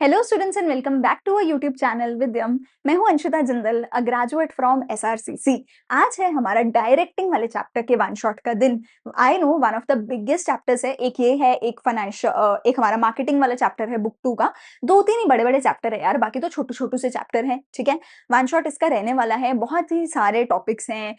Hello students and welcome back to our YouTube channel Vidyam. मैं हूं Anshita Jindal, a graduate from SRCC. आज है हमारा डायरेक्टिंग वाले चैप्टर के वन शॉट का दिन। I know one of the biggest chapters है। एक ये है, एक फाइनेंशियल, एक हमारा मार्केटिंग वाला चैप्टर है बुक 2 का। दो तीन ही बड़े बड़े चैप्टर है यार, बाकी तो छोटे छोटे से चैप्टर हैं। ठीक है, वन शॉट इसका रहने वाला है। बहुत ही सारे टॉपिक्स हैं।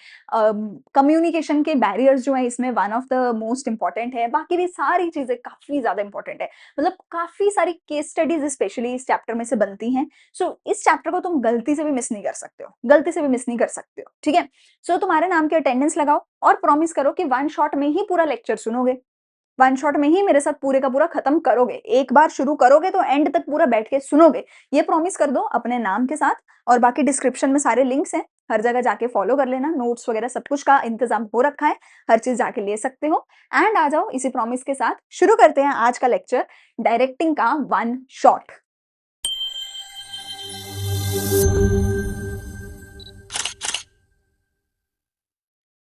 कम्युनिकेशन के बैरियर्स जो है इसमें one of the most important है। बाकी भी सारी चीजें काफी ज्यादा इंपॉर्टेंट है। मतलब काफी सारी केस स्टडीज स्पेशली इस चैप्टर में से बनती हैं। सो इस चैप्टर को तुम गलती से भी मिस नहीं कर सकते हो, गलती से भी मिस नहीं कर सकते हो। ठीक है, सो तुम्हारे नाम की अटेंडेंस लगाओ और प्रॉमिस करो कि वन शॉट में ही पूरा लेक्चर सुनोगे। वन शॉट में ही मेरे साथ पूरे का पूरा खत्म करोगे। एक बार शुरू करोगे तो एंड तक पूरा बैठ के सुनोगे। ये प्रॉमिस कर दो अपने नाम के साथ। और बाकी डिस्क्रिप्शन में सारे लिंक्स हैं, हर जगह जाके फॉलो कर लेना। नोट्स वगैरह सब कुछ का इंतजाम हो रखा है, हर चीज जाके ले सकते हो। एंड आ जाओ, इसी प्रॉमिस के साथ शुरू करते हैं आज का लेक्चर, डायरेक्टिंग का वन शॉट।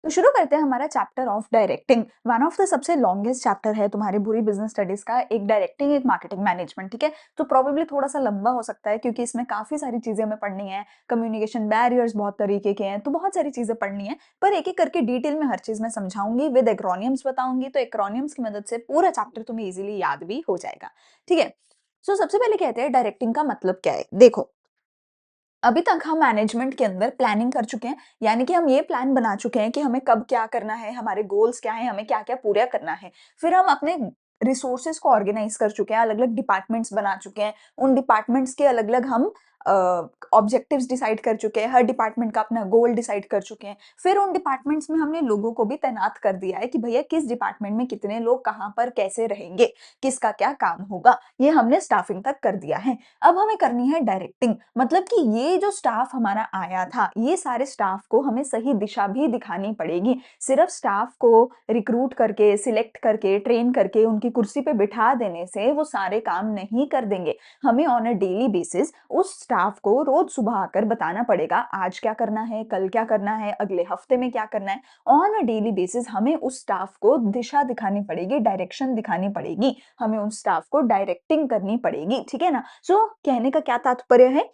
तो शुरू करते हैं हमारा chapter of directing. One of the सबसे लॉन्गेस्ट चैप्टर है तुम्हारी पूरी बिजनेस स्टडीज का। एक डायरेक्टिंग, एक मार्केटिंग मैनेजमेंट। ठीक है, तो प्रोबेबली थोड़ा सा लंबा हो सकता है क्योंकि इसमें काफी सारी चीजें हमें पढ़नी है। कम्युनिकेशन बैरियर्स बहुत तरीके के हैं, तो बहुत सारी चीजें पढ़नी है। पर एक एक करके डिटेल में हर चीज मैं समझाऊंगी, विद एक्रोनियम्स बताऊंगी, तो एक्रोनियम्स की मदद से पूरा चैप्टर तुम्हें इजिली याद भी हो जाएगा। ठीक है, सो सबसे पहले कहते हैं डायरेक्टिंग का मतलब क्या है। देखो, अभी तक हम मैनेजमेंट के अंदर प्लानिंग कर चुके हैं, यानी कि हम ये प्लान बना चुके हैं कि हमें कब क्या करना है, हमारे गोल्स क्या हैं, हमें क्या क्या पूरा करना है। फिर हम अपने रिसोर्सेज को ऑर्गेनाइज कर चुके हैं, अलग अलग डिपार्टमेंट्स बना चुके हैं। उन डिपार्टमेंट्स के अलग अलग हम ऑब्जेक्टिव्स डिसाइड कर चुके हैं, हर डिपार्टमेंट का अपना गोल डिसाइड कर चुके हैं। फिर उन डिपार्टमेंट्स में हमने लोगों को भी तैनात कर दिया है कि भैया किस डिपार्टमेंट में कितने लोग कहाँ पर कैसे रहेंगे, किसका क्या काम होगा, ये हमने स्टाफिंग तक कर दिया है। अब हमें करनी है डायरेक्टिंग, मतलब कि ये जो स्टाफ हमारा आया था, ये सारे स्टाफ को हमें सही दिशा भी दिखानी पड़ेगी। सिर्फ स्टाफ को रिक्रूट करके, सिलेक्ट करके, ट्रेन करके उनकी कुर्सी पे बिठा देने से वो सारे काम नहीं कर देंगे। हमें ऑन अ डेली बेसिस उस स्टाफ को रोज सुबह आकर बताना पड़ेगा आज क्या करना है, कल क्या करना है, अगले हफ्ते में क्या करना है। ऑन अ डेली बेसिस हमें उस स्टाफ को दिशा दिखानी पड़ेगी, डायरेक्शन दिखानी पड़ेगी, हमें उस स्टाफ को डायरेक्टिंग करनी पड़ेगी। ठीक है ना। सो कहने का क्या तात्पर्य है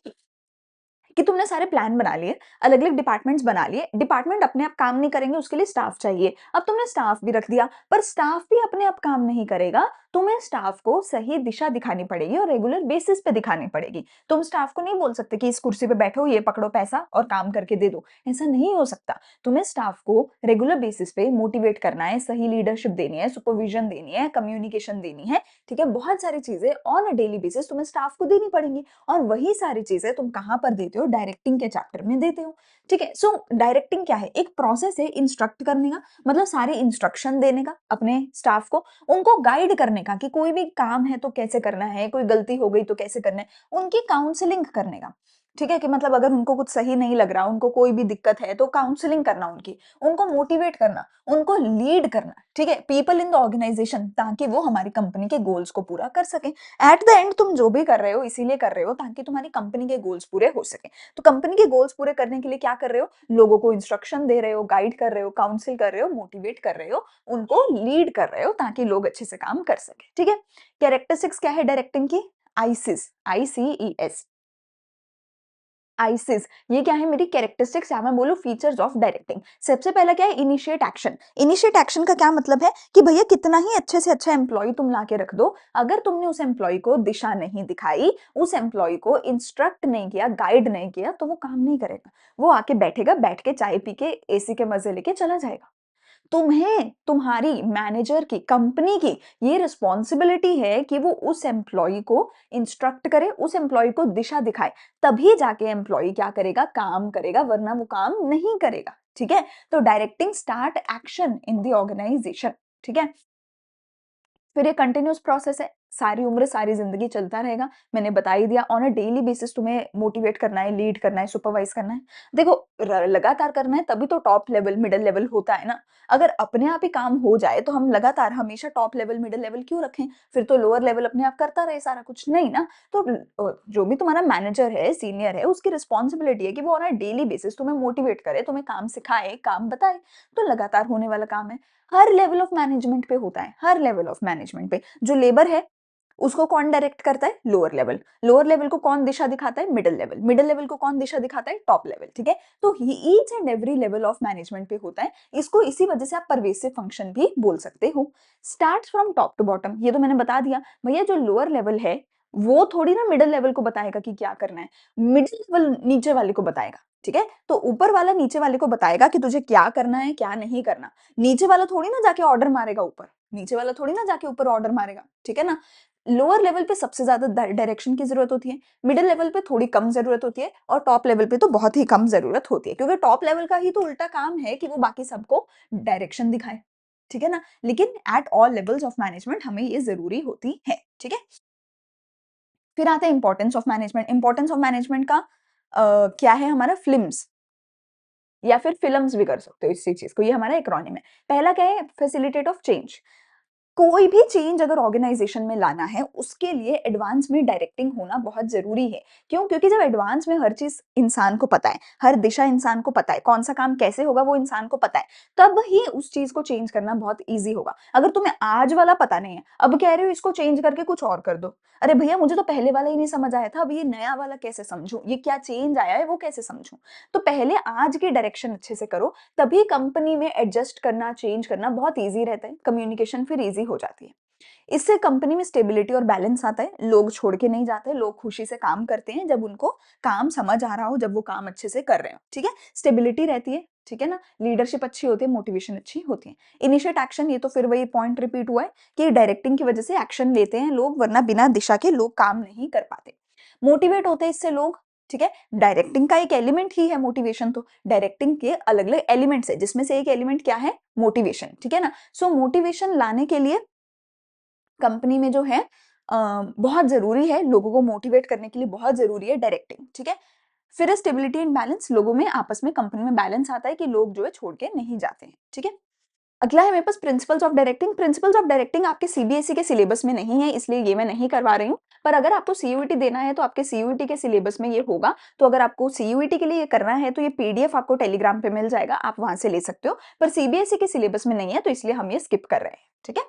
कि तुमने सारे प्लान बना लिए, अलग अलग डिपार्टमेंट्स बना लिए। डिपार्टमेंट अपने आप काम नहीं करेंगे, उसके लिए स्टाफ चाहिए। अब तुमने स्टाफ भी रख दिया, पर स्टाफ भी अपने आप काम नहीं करेगा। तुम्हें स्टाफ को सही दिशा दिखानी पड़ेगी और रेगुलर बेसिस पे दिखानी पड़ेगी। तुम स्टाफ को नहीं बोल सकते कि इस कुर्सी पे बैठो, ये पकड़ो पैसा और काम करके दे दो। ऐसा नहीं हो सकता। तुम्हें स्टाफ को रेगुलर बेसिस पे मोटिवेट करना है, सही लीडरशिप देनी है, सुपरविजन देनी है, कम्युनिकेशन देनी है। ठीक है, बहुत सारी चीजें ऑन अ डेली बेसिस तुम्हें स्टाफ को देनी पड़ेंगी। और वही सारी चीजें तुम कहां पर देते हो, डायरेक्टिंग के चैप्टर में देते हो। ठीक है, सो डायरेक्टिंग क्या है, एक प्रोसेस है इंस्ट्रक्ट करने का, मतलब सारे इंस्ट्रक्शन देने का अपने स्टाफ को, उनको गाइड करने का कि कोई भी काम है तो कैसे करना है, कोई गलती हो गई तो कैसे करना है, उनकी काउंसलिंग करने का। ठीक है, कि मतलब अगर उनको कुछ सही नहीं लग रहा, उनको कोई भी दिक्कत है तो काउंसलिंग करना उनकी, उनको मोटिवेट करना, उनको लीड करना। ठीक है, पीपल इन द ऑर्गेनाइजेशन, ताकि वो हमारी कंपनी के गोल्स को पूरा कर सके। एट द एंड तुम जो भी कर रहे हो इसीलिए कर रहे हो ताकि तुम्हारी कंपनी के गोल्स पूरे हो सके। तो कंपनी के गोल्स पूरे करने के लिए क्या कर रहे हो, लोगों को इंस्ट्रक्शन दे रहे हो, गाइड कर रहे हो, काउंसिल कर रहे हो, मोटिवेट कर रहे हो, उनको लीड कर रहे हो ताकि लोग अच्छे से काम कर सके। ठीक है, कैरेक्टरिस्टिक्स क्या है डायरेक्टिंग की, आईसीस, ICES, आईसिस, ये क्या है मेरी कैरेक्टरिस्टिक्स, या मैं बोलूं फीचर्स ऑफ डायरेक्टिंग। सबसे पहला क्या है, इनिशिएट एक्शन। इनिशिएट एक्शन का क्या मतलब है कि भैया कितना ही अच्छे से अच्छा एम्प्लॉय तुम ला के रख दो, अगर तुमने उस एम्प्लॉय को दिशा नहीं दिखाई, उस एम्प्लॉय को इंस्ट्रक्ट नहीं किया, गाइड नहीं किया, तो वो काम नहीं करेगा। वो आके बैठेगा, बैठ के चाय पी के एसी के मजे लेके चला जाएगा। तुम्हें, तुम्हारी मैनेजर की, कंपनी की ये रिस्पॉन्सिबिलिटी है कि वो उस एम्प्लॉय को इंस्ट्रक्ट करे, उस एम्प्लॉय को दिशा दिखाए। तभी जाके एम्प्लॉय क्या करेगा, काम करेगा, वरना वो काम नहीं करेगा। ठीक है, तो directing start action in the organization. ठीक है, फिर ये कंटिन्यूस प्रोसेस है, सारी उम्र सारी जिंदगी चलता रहेगा। मैंने बता ही दिया, ऑन अ डेली बेसिस तुम्हें मोटिवेट करना है, लीड करना है, सुपरवाइज करना है। देखो, लगातार करना है तभी तो टॉप लेवल, मिडिल लेवल होता है ना। अगर अपने आप ही काम हो जाए तो हम लगातार हमेशा टॉप लेवल, मिडिल लेवल क्यों रखें, फिर तो लोअर लेवल अपने आप करता रहे सारा कुछ, नहीं ना। तो जो भी तुम्हारा मैनेजर है, सीनियर है, उसकी रिस्पॉन्सिबिलिटी है कि वो ऑन अ डेली बेसिस तुम्हें मोटिवेट करे, तुम्हें काम सिखाए, काम बताए। तो लगातार होने वाला काम है, हर लेवल ऑफ मैनेजमेंट पे होता है, हर लेवल ऑफ मैनेजमेंट पे। जो लेबर है, उसको कौन डायरेक्ट करता है? Lower level. लोअर लेवल को कौन दिशा दिखाता है? Middle level. मिडल लेवल को कौन दिशा दिखाता है? टॉप लेवल, ठीक है? तो each and every level of management पे होता है। इसको इसी वजह से आप परवेसिव फंक्शन भी बोल सकते हो। Starts from top to bottom, ये तो मैंने बता दिया। भैया जो लोअर लेवल है, वो थोड़ी ना मिडल लेवल को बताएगा कि क्या करना है। मिडल लेवल नीचे वाले को बताएगा, ठीक है? तो ऊपर वाला नीचे वाले को बताएगा कि तुझे क्या करना है, क्या नहीं करना। नीचे वाला थोड़ी ना जाके ऑर्डर मारेगा ऊपर। नीचे वाला थोड़ी ना जाके ऊपर ऑर्डर मारेगा, ठीक है ना? लोअर लेवल पे सबसे ज्यादा डायरेक्शन की जरूरत होती है, मिडिल लेवल पे थोड़ी कम जरूरत होती है, और टॉप लेवल पे तो बहुत ही कम जरूरत होती है, क्योंकि टॉप लेवल का ही तो उल्टा काम है कि वो बाकी सबको डायरेक्शन दिखाए, ठीक है ना? लेकिन at all levels of management हमें ये जरूरी होती है, ठीक है? फिर आता है importance of management. Importance of management का क्या है हमारा? फिल्म्स, या फिर फिल्म्स भी कर सकते हो इसी चीज को, ये हमारा एक्रोनिम है। पहला क्या है? Facilitate of change. कोई भी चेंज अगर ऑर्गेनाइजेशन में लाना है, उसके लिए एडवांस में डायरेक्टिंग होना बहुत जरूरी है। क्यों? क्योंकि जब एडवांस में हर चीज इंसान को पता है, हर दिशा इंसान को पता है, कौन सा काम कैसे होगा वो इंसान को पता है, तब ही उस चीज को चेंज करना बहुत ईजी होगा। अगर तुम्हें आज वाला पता नहीं है, अब कह रहे हो इसको चेंज करके कुछ और कर दो, अरे भैया मुझे तो पहले वाला ही नहीं समझ आया था, अब ये नया वाला कैसे समझूं, ये क्या चेंज आया है वो कैसे समझूं? तो पहले आज की डायरेक्शन अच्छे से करो, तभी कंपनी में एडजस्ट करना, चेंज करना बहुत ईजी रहता है, कम्युनिकेशन फिर ईजी हो जाती है। इससे कंपनी में स्टेबिलिटी और बैलेंस आता है, लोग छोड़ के नहीं जाते, लोग खुशी से काम करते हैं जब उनको काम समझ आ रहा हो, जब वो काम अच्छे से कर रहे हो, ठीक है? स्टेबिलिटी रहती है, ठीक है ना? लीडरशिप अच्छी होती है, मोटिवेशन अच्छी होती है। इनिशिएट एक्शन, ये तो फिर वही पॉइंट रिपीट हुआ है कि डायरेक्टिंग की वजह से एक्शन लेते हैं लोग, वरना बिना दिशा के लोग काम नहीं कर पाते। मोटिवेट होते हैं इससे लोग, ठीक है? डायरेक्टिंग का एक एलिमेंट ही है मोटिवेशन, तो डायरेक्टिंग के अलग अलग एलिमेंट्स है, जिसमें से एक एलिमेंट क्या है? मोटिवेशन, ठीक है ना? सो मोटिवेशन लाने के लिए कंपनी में जो है बहुत जरूरी है, लोगों को मोटिवेट करने के लिए बहुत जरूरी है डायरेक्टिंग, ठीक है? फिर स्टेबिलिटी एंड बैलेंस, लोगों में आपस में कंपनी में बैलेंस आता है कि लोग जो है छोड़ के नहीं जाते हैं, ठीक है? अगला है मेरे पास principles of directing. Principles of directing आपके सीबीएसई के सिलेबस में नहीं है, इसलिए ये मैं नहीं करवा रही हूँ। पर अगर आपको सीयूईटी देना है तो आपके सीयूईटी के सिलेबस में ये होगा। तो अगर आपको सीयूईटी के लिए ये करना है तो ये पीडीएफ आपको टेलीग्राम पे मिल जाएगा, आप वहां से ले सकते हो। पर सीबीएसई के सिलेबस में नहीं है, तो इसलिए हम ये स्किप कर रहे हैं, ठीक है?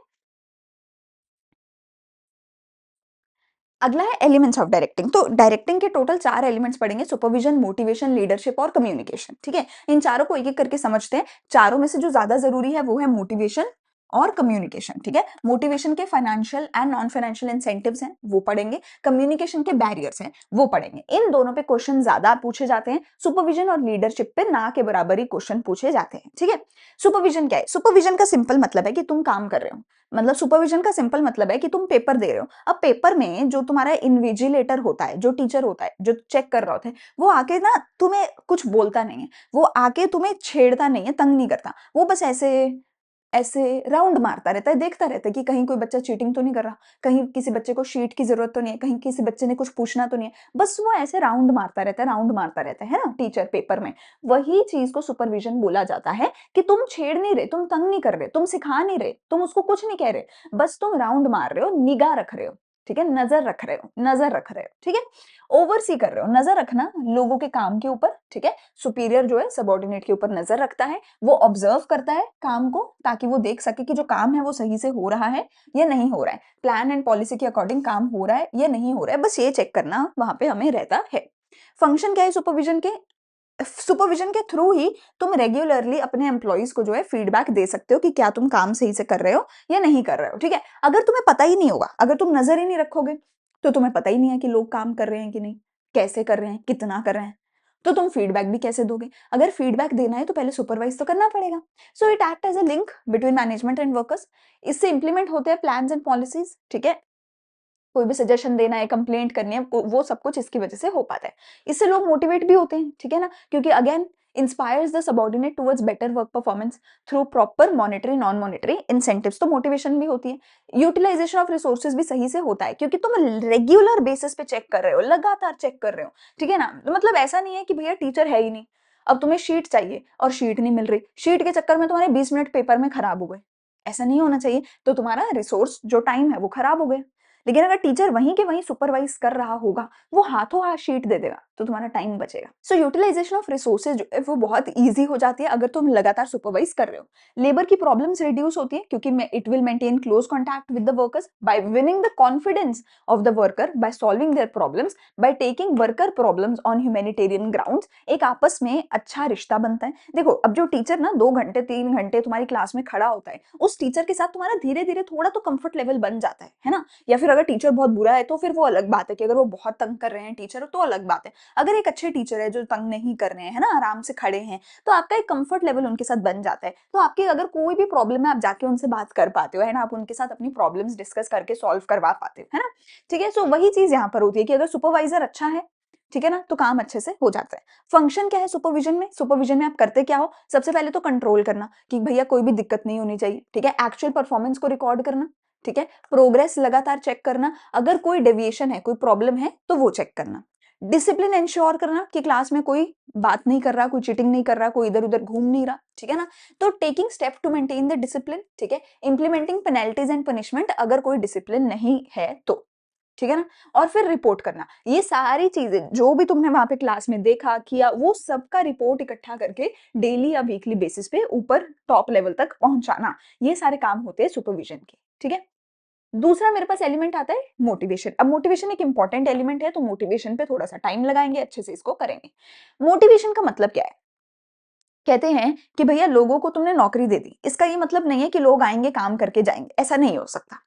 अगला है एलिमेंट्स ऑफ डायरेक्टिंग। तो डायरेक्टिंग के टोटल 4 एलिमेंट्स पढ़ेंगे: सुपरविजन, मोटिवेशन, लीडरशिप और कम्युनिकेशन, ठीक है? इन चारों को एक एक करके समझते हैं। चारों में से जो ज्यादा जरूरी है वो है मोटिवेशन और कम्युनिकेशन, ठीक है? मोटिवेशन के financial and non financial incentives हैं, वो पढ़ेंगे। कम्युनिकेशन के बैरियर्स हैं, वो पढ़ेंगे। इन दोनों पे क्वेश्चन ज्यादा पूछे जाते हैं, सुपरविजन और लीडरशिप पे ना के बराबर ही क्वेश्चन पूछे जाते हैं, ठीक है? सुपरविजन क्या है? सुपरविजन का सिंपल मतलब है कि तुम काम कर रहे हो, मतलब सुपरविजन का सिंपल मतलब है कि तुम पेपर दे रहे हो। अब पेपर में जो तुम्हारा इन्विजिलेटर होता है, जो टीचर होता है, जो चेक कर रहा होता है, वो आके ना तुम्हें कुछ बोलता नहीं है, वो आके तुम्हें छेड़ता नहीं है, तंग नहीं करता, वो बस ऐसे ऐसे राउंड मारता रहता है, देखता रहता है कि कहीं कोई बच्चा चीटिंग तो नहीं कर रहा, कहीं किसी बच्चे को शीट की जरूरत तो नहीं है, कहीं किसी बच्चे ने कुछ पूछना तो नहीं है, बस वो ऐसे राउंड मारता रहता है, राउंड मारता रहता है ना टीचर पेपर में। वही चीज को सुपरविजन बोला जाता है कि तुम छेड़ नहीं रहे, तुम तंग नहीं कर रहे, तुम सिखा नहीं रहे, तुम उसको कुछ नहीं कह रहे, बस तुम राउंड मार रहे हो, निगाह रख रहे हो, ठीक है? नजर रख रहे हो, नजर रख रहे हो, ठीक है? ओवरसी कर रहे हो, नजर रखना लोगों के काम के ऊपर, ठीक है? सुपीरियर जो है सबॉर्डिनेट के ऊपर नजर रखता है, वो ऑब्जर्व करता है काम को, ताकि वो देख सके कि जो काम है वो सही से हो रहा है या नहीं हो रहा है, प्लान एंड पॉलिसी के अकॉर्डिंग काम हो रहा है या नहीं हो रहा है, बस ये चेक करना वहां पे हमें रहता है। फंक्शन क्या है सुपरविजन के? सुपरविजन के थ्रू ही तुम रेगुलरली अपने एम्प्लॉइज को जो है फीडबैक दे सकते हो कि क्या तुम काम सही से कर रहे हो या नहीं कर रहे हो, ठीक है? अगर तुम्हें पता ही नहीं होगा, अगर तुम नजर ही नहीं रखोगे, तो तुम्हें पता ही नहीं है कि लोग काम कर रहे हैं कि नहीं, कैसे कर रहे हैं, कितना कर रहे हैं, तो तुम फीडबैक भी कैसे दोगे? अगर फीडबैक देना है तो पहले सुपरवाइज तो करना पड़ेगा। So it act as a link between management and workers. इससे इंप्लीमेंट होते हैं प्लान्स एंड पॉलिसीज, ठीक है? कोई भी सजेशन देना है, कंप्लेंट करनी है, वो सब कुछ इसकी वजह से हो पाता है। इससे लोग मोटिवेट भी होते हैं, ठीक है ना? क्योंकि again inspires the subordinate towards better work performance through proper monetary non monetary incentives, तो मोटिवेशन भी होती है। यूटिलाइजेशन ऑफ रिसोर्सेज भी सही से होता है, क्योंकि तुम रेगुलर बेसिस पे चेक कर रहे हो, लगातार चेक कर रहे हो, ठीक है ना? तो मतलब ऐसा नहीं है कि भैया टीचर है ही नहीं, अब तुम्हें शीट चाहिए और शीट नहीं मिल रही, शीट के चक्कर में तुम्हारे 20 मिनट पेपर में खराब हो गए, ऐसा नहीं होना चाहिए, तो तुम्हारा रिसोर्स जो टाइम है वो खराब हो गया। लेकिन अगर टीचर वहीं के वहीं सुपरवाइज कर रहा होगा, वो हाथों हाथ शीट दे देगा, तो तुम्हारा टाइम बचेगा। सो यूटिलाइजेशन ऑफ रिसोर्सेज जो है वो बहुत ईजी हो जाती है अगर तुम लगातार सुपरवाइज कर रहे हो। लेबर की प्रॉब्लम्स रिड्यूस होती है क्योंकि it will maintain close contact with the workers bye winning the confidence of the worker, by solving their problems, by taking worker problems on humanitarian grounds. एक आपस में अच्छा रिश्ता बनता है। देखो अब जो टीचर ना 2 घंटे 3 घंटे तुम्हारी क्लास में खड़ा होता है, उस टीचर के साथ तुम्हारा धीरे धीरे थोड़ा तो कंफर्ट लेवल बन जाता है ना। या फिर अगर टीचर बहुत बुरा है तो फिर वो अलग बात है कि अगर वो बहुत तंग कर रहे हैं टीचर तो अलग बात है। अगर एक अच्छे टीचर है जो तंग नहीं कर रहे हैं, है ना, आराम से खड़े हैं, तो आपका एक कंफर्ट लेवल उनके साथ बन जाता है। तो आपकी अगर कोई भी प्रॉब्लम है आप जाके उनसे बात कर पाते हो, है ना, आप उनके साथ अपनी प्रॉब्लम्स डिस्कस करके सॉल्व करवा पाते हो, है ना। ठीक है, सो वही चीज यहाँ पर होती है कि अगर सुपरवाइजर अच्छा है, ठीक है ना, तो काम अच्छे से हो जाता है। फंक्शन क्या है सुपरविजन में? सुपरविजन में आप करते क्या हो? सबसे पहले तो कंट्रोल करना कि भैया कोई भी दिक्कत नहीं होनी चाहिए, ठीक है। एक्चुअल परफॉर्मेंस को रिकॉर्ड करना, ठीक है। प्रोग्रेस लगातार चेक करना, अगर कोई डेविएशन है, कोई प्रॉब्लम है तो वो चेक करना। डिसिप्लिन इंश्योर करना कि क्लास में कोई बात नहीं कर रहा, कोई चीटिंग नहीं कर रहा, कोई इधर उधर घूम नहीं रहा, ठीक है ना। तो taking step to maintain the discipline, ठीक है। इंप्लीमेंटिंग पेनल्टीज एंड पनिशमेंट अगर कोई डिसिप्लिन नहीं है तो, ठीक है ना। और फिर रिपोर्ट करना, ये सारी चीजें जो भी तुमने वहां पे क्लास में देखा किया वो सबका रिपोर्ट इकट्ठा करके डेली या वीकली बेसिस पे ऊपर टॉप लेवल तक पहुंचाना, ये सारे काम होते हैं सुपरविजन के, ठीक है। दूसरा मेरे पास एलिमेंट आता है मोटिवेशन। अब मोटिवेशन एक इंपॉर्टेंट एलिमेंट है तो मोटिवेशन पे थोड़ा सा टाइम लगाएंगे, अच्छे से इसको करेंगे। मोटिवेशन का मतलब क्या है? कहते हैं कि भैया लोगों को तुमने नौकरी दे दी, इसका ये मतलब नहीं है कि लोग आएंगे काम करके जाएंगे, ऐसा नहीं हो सकता,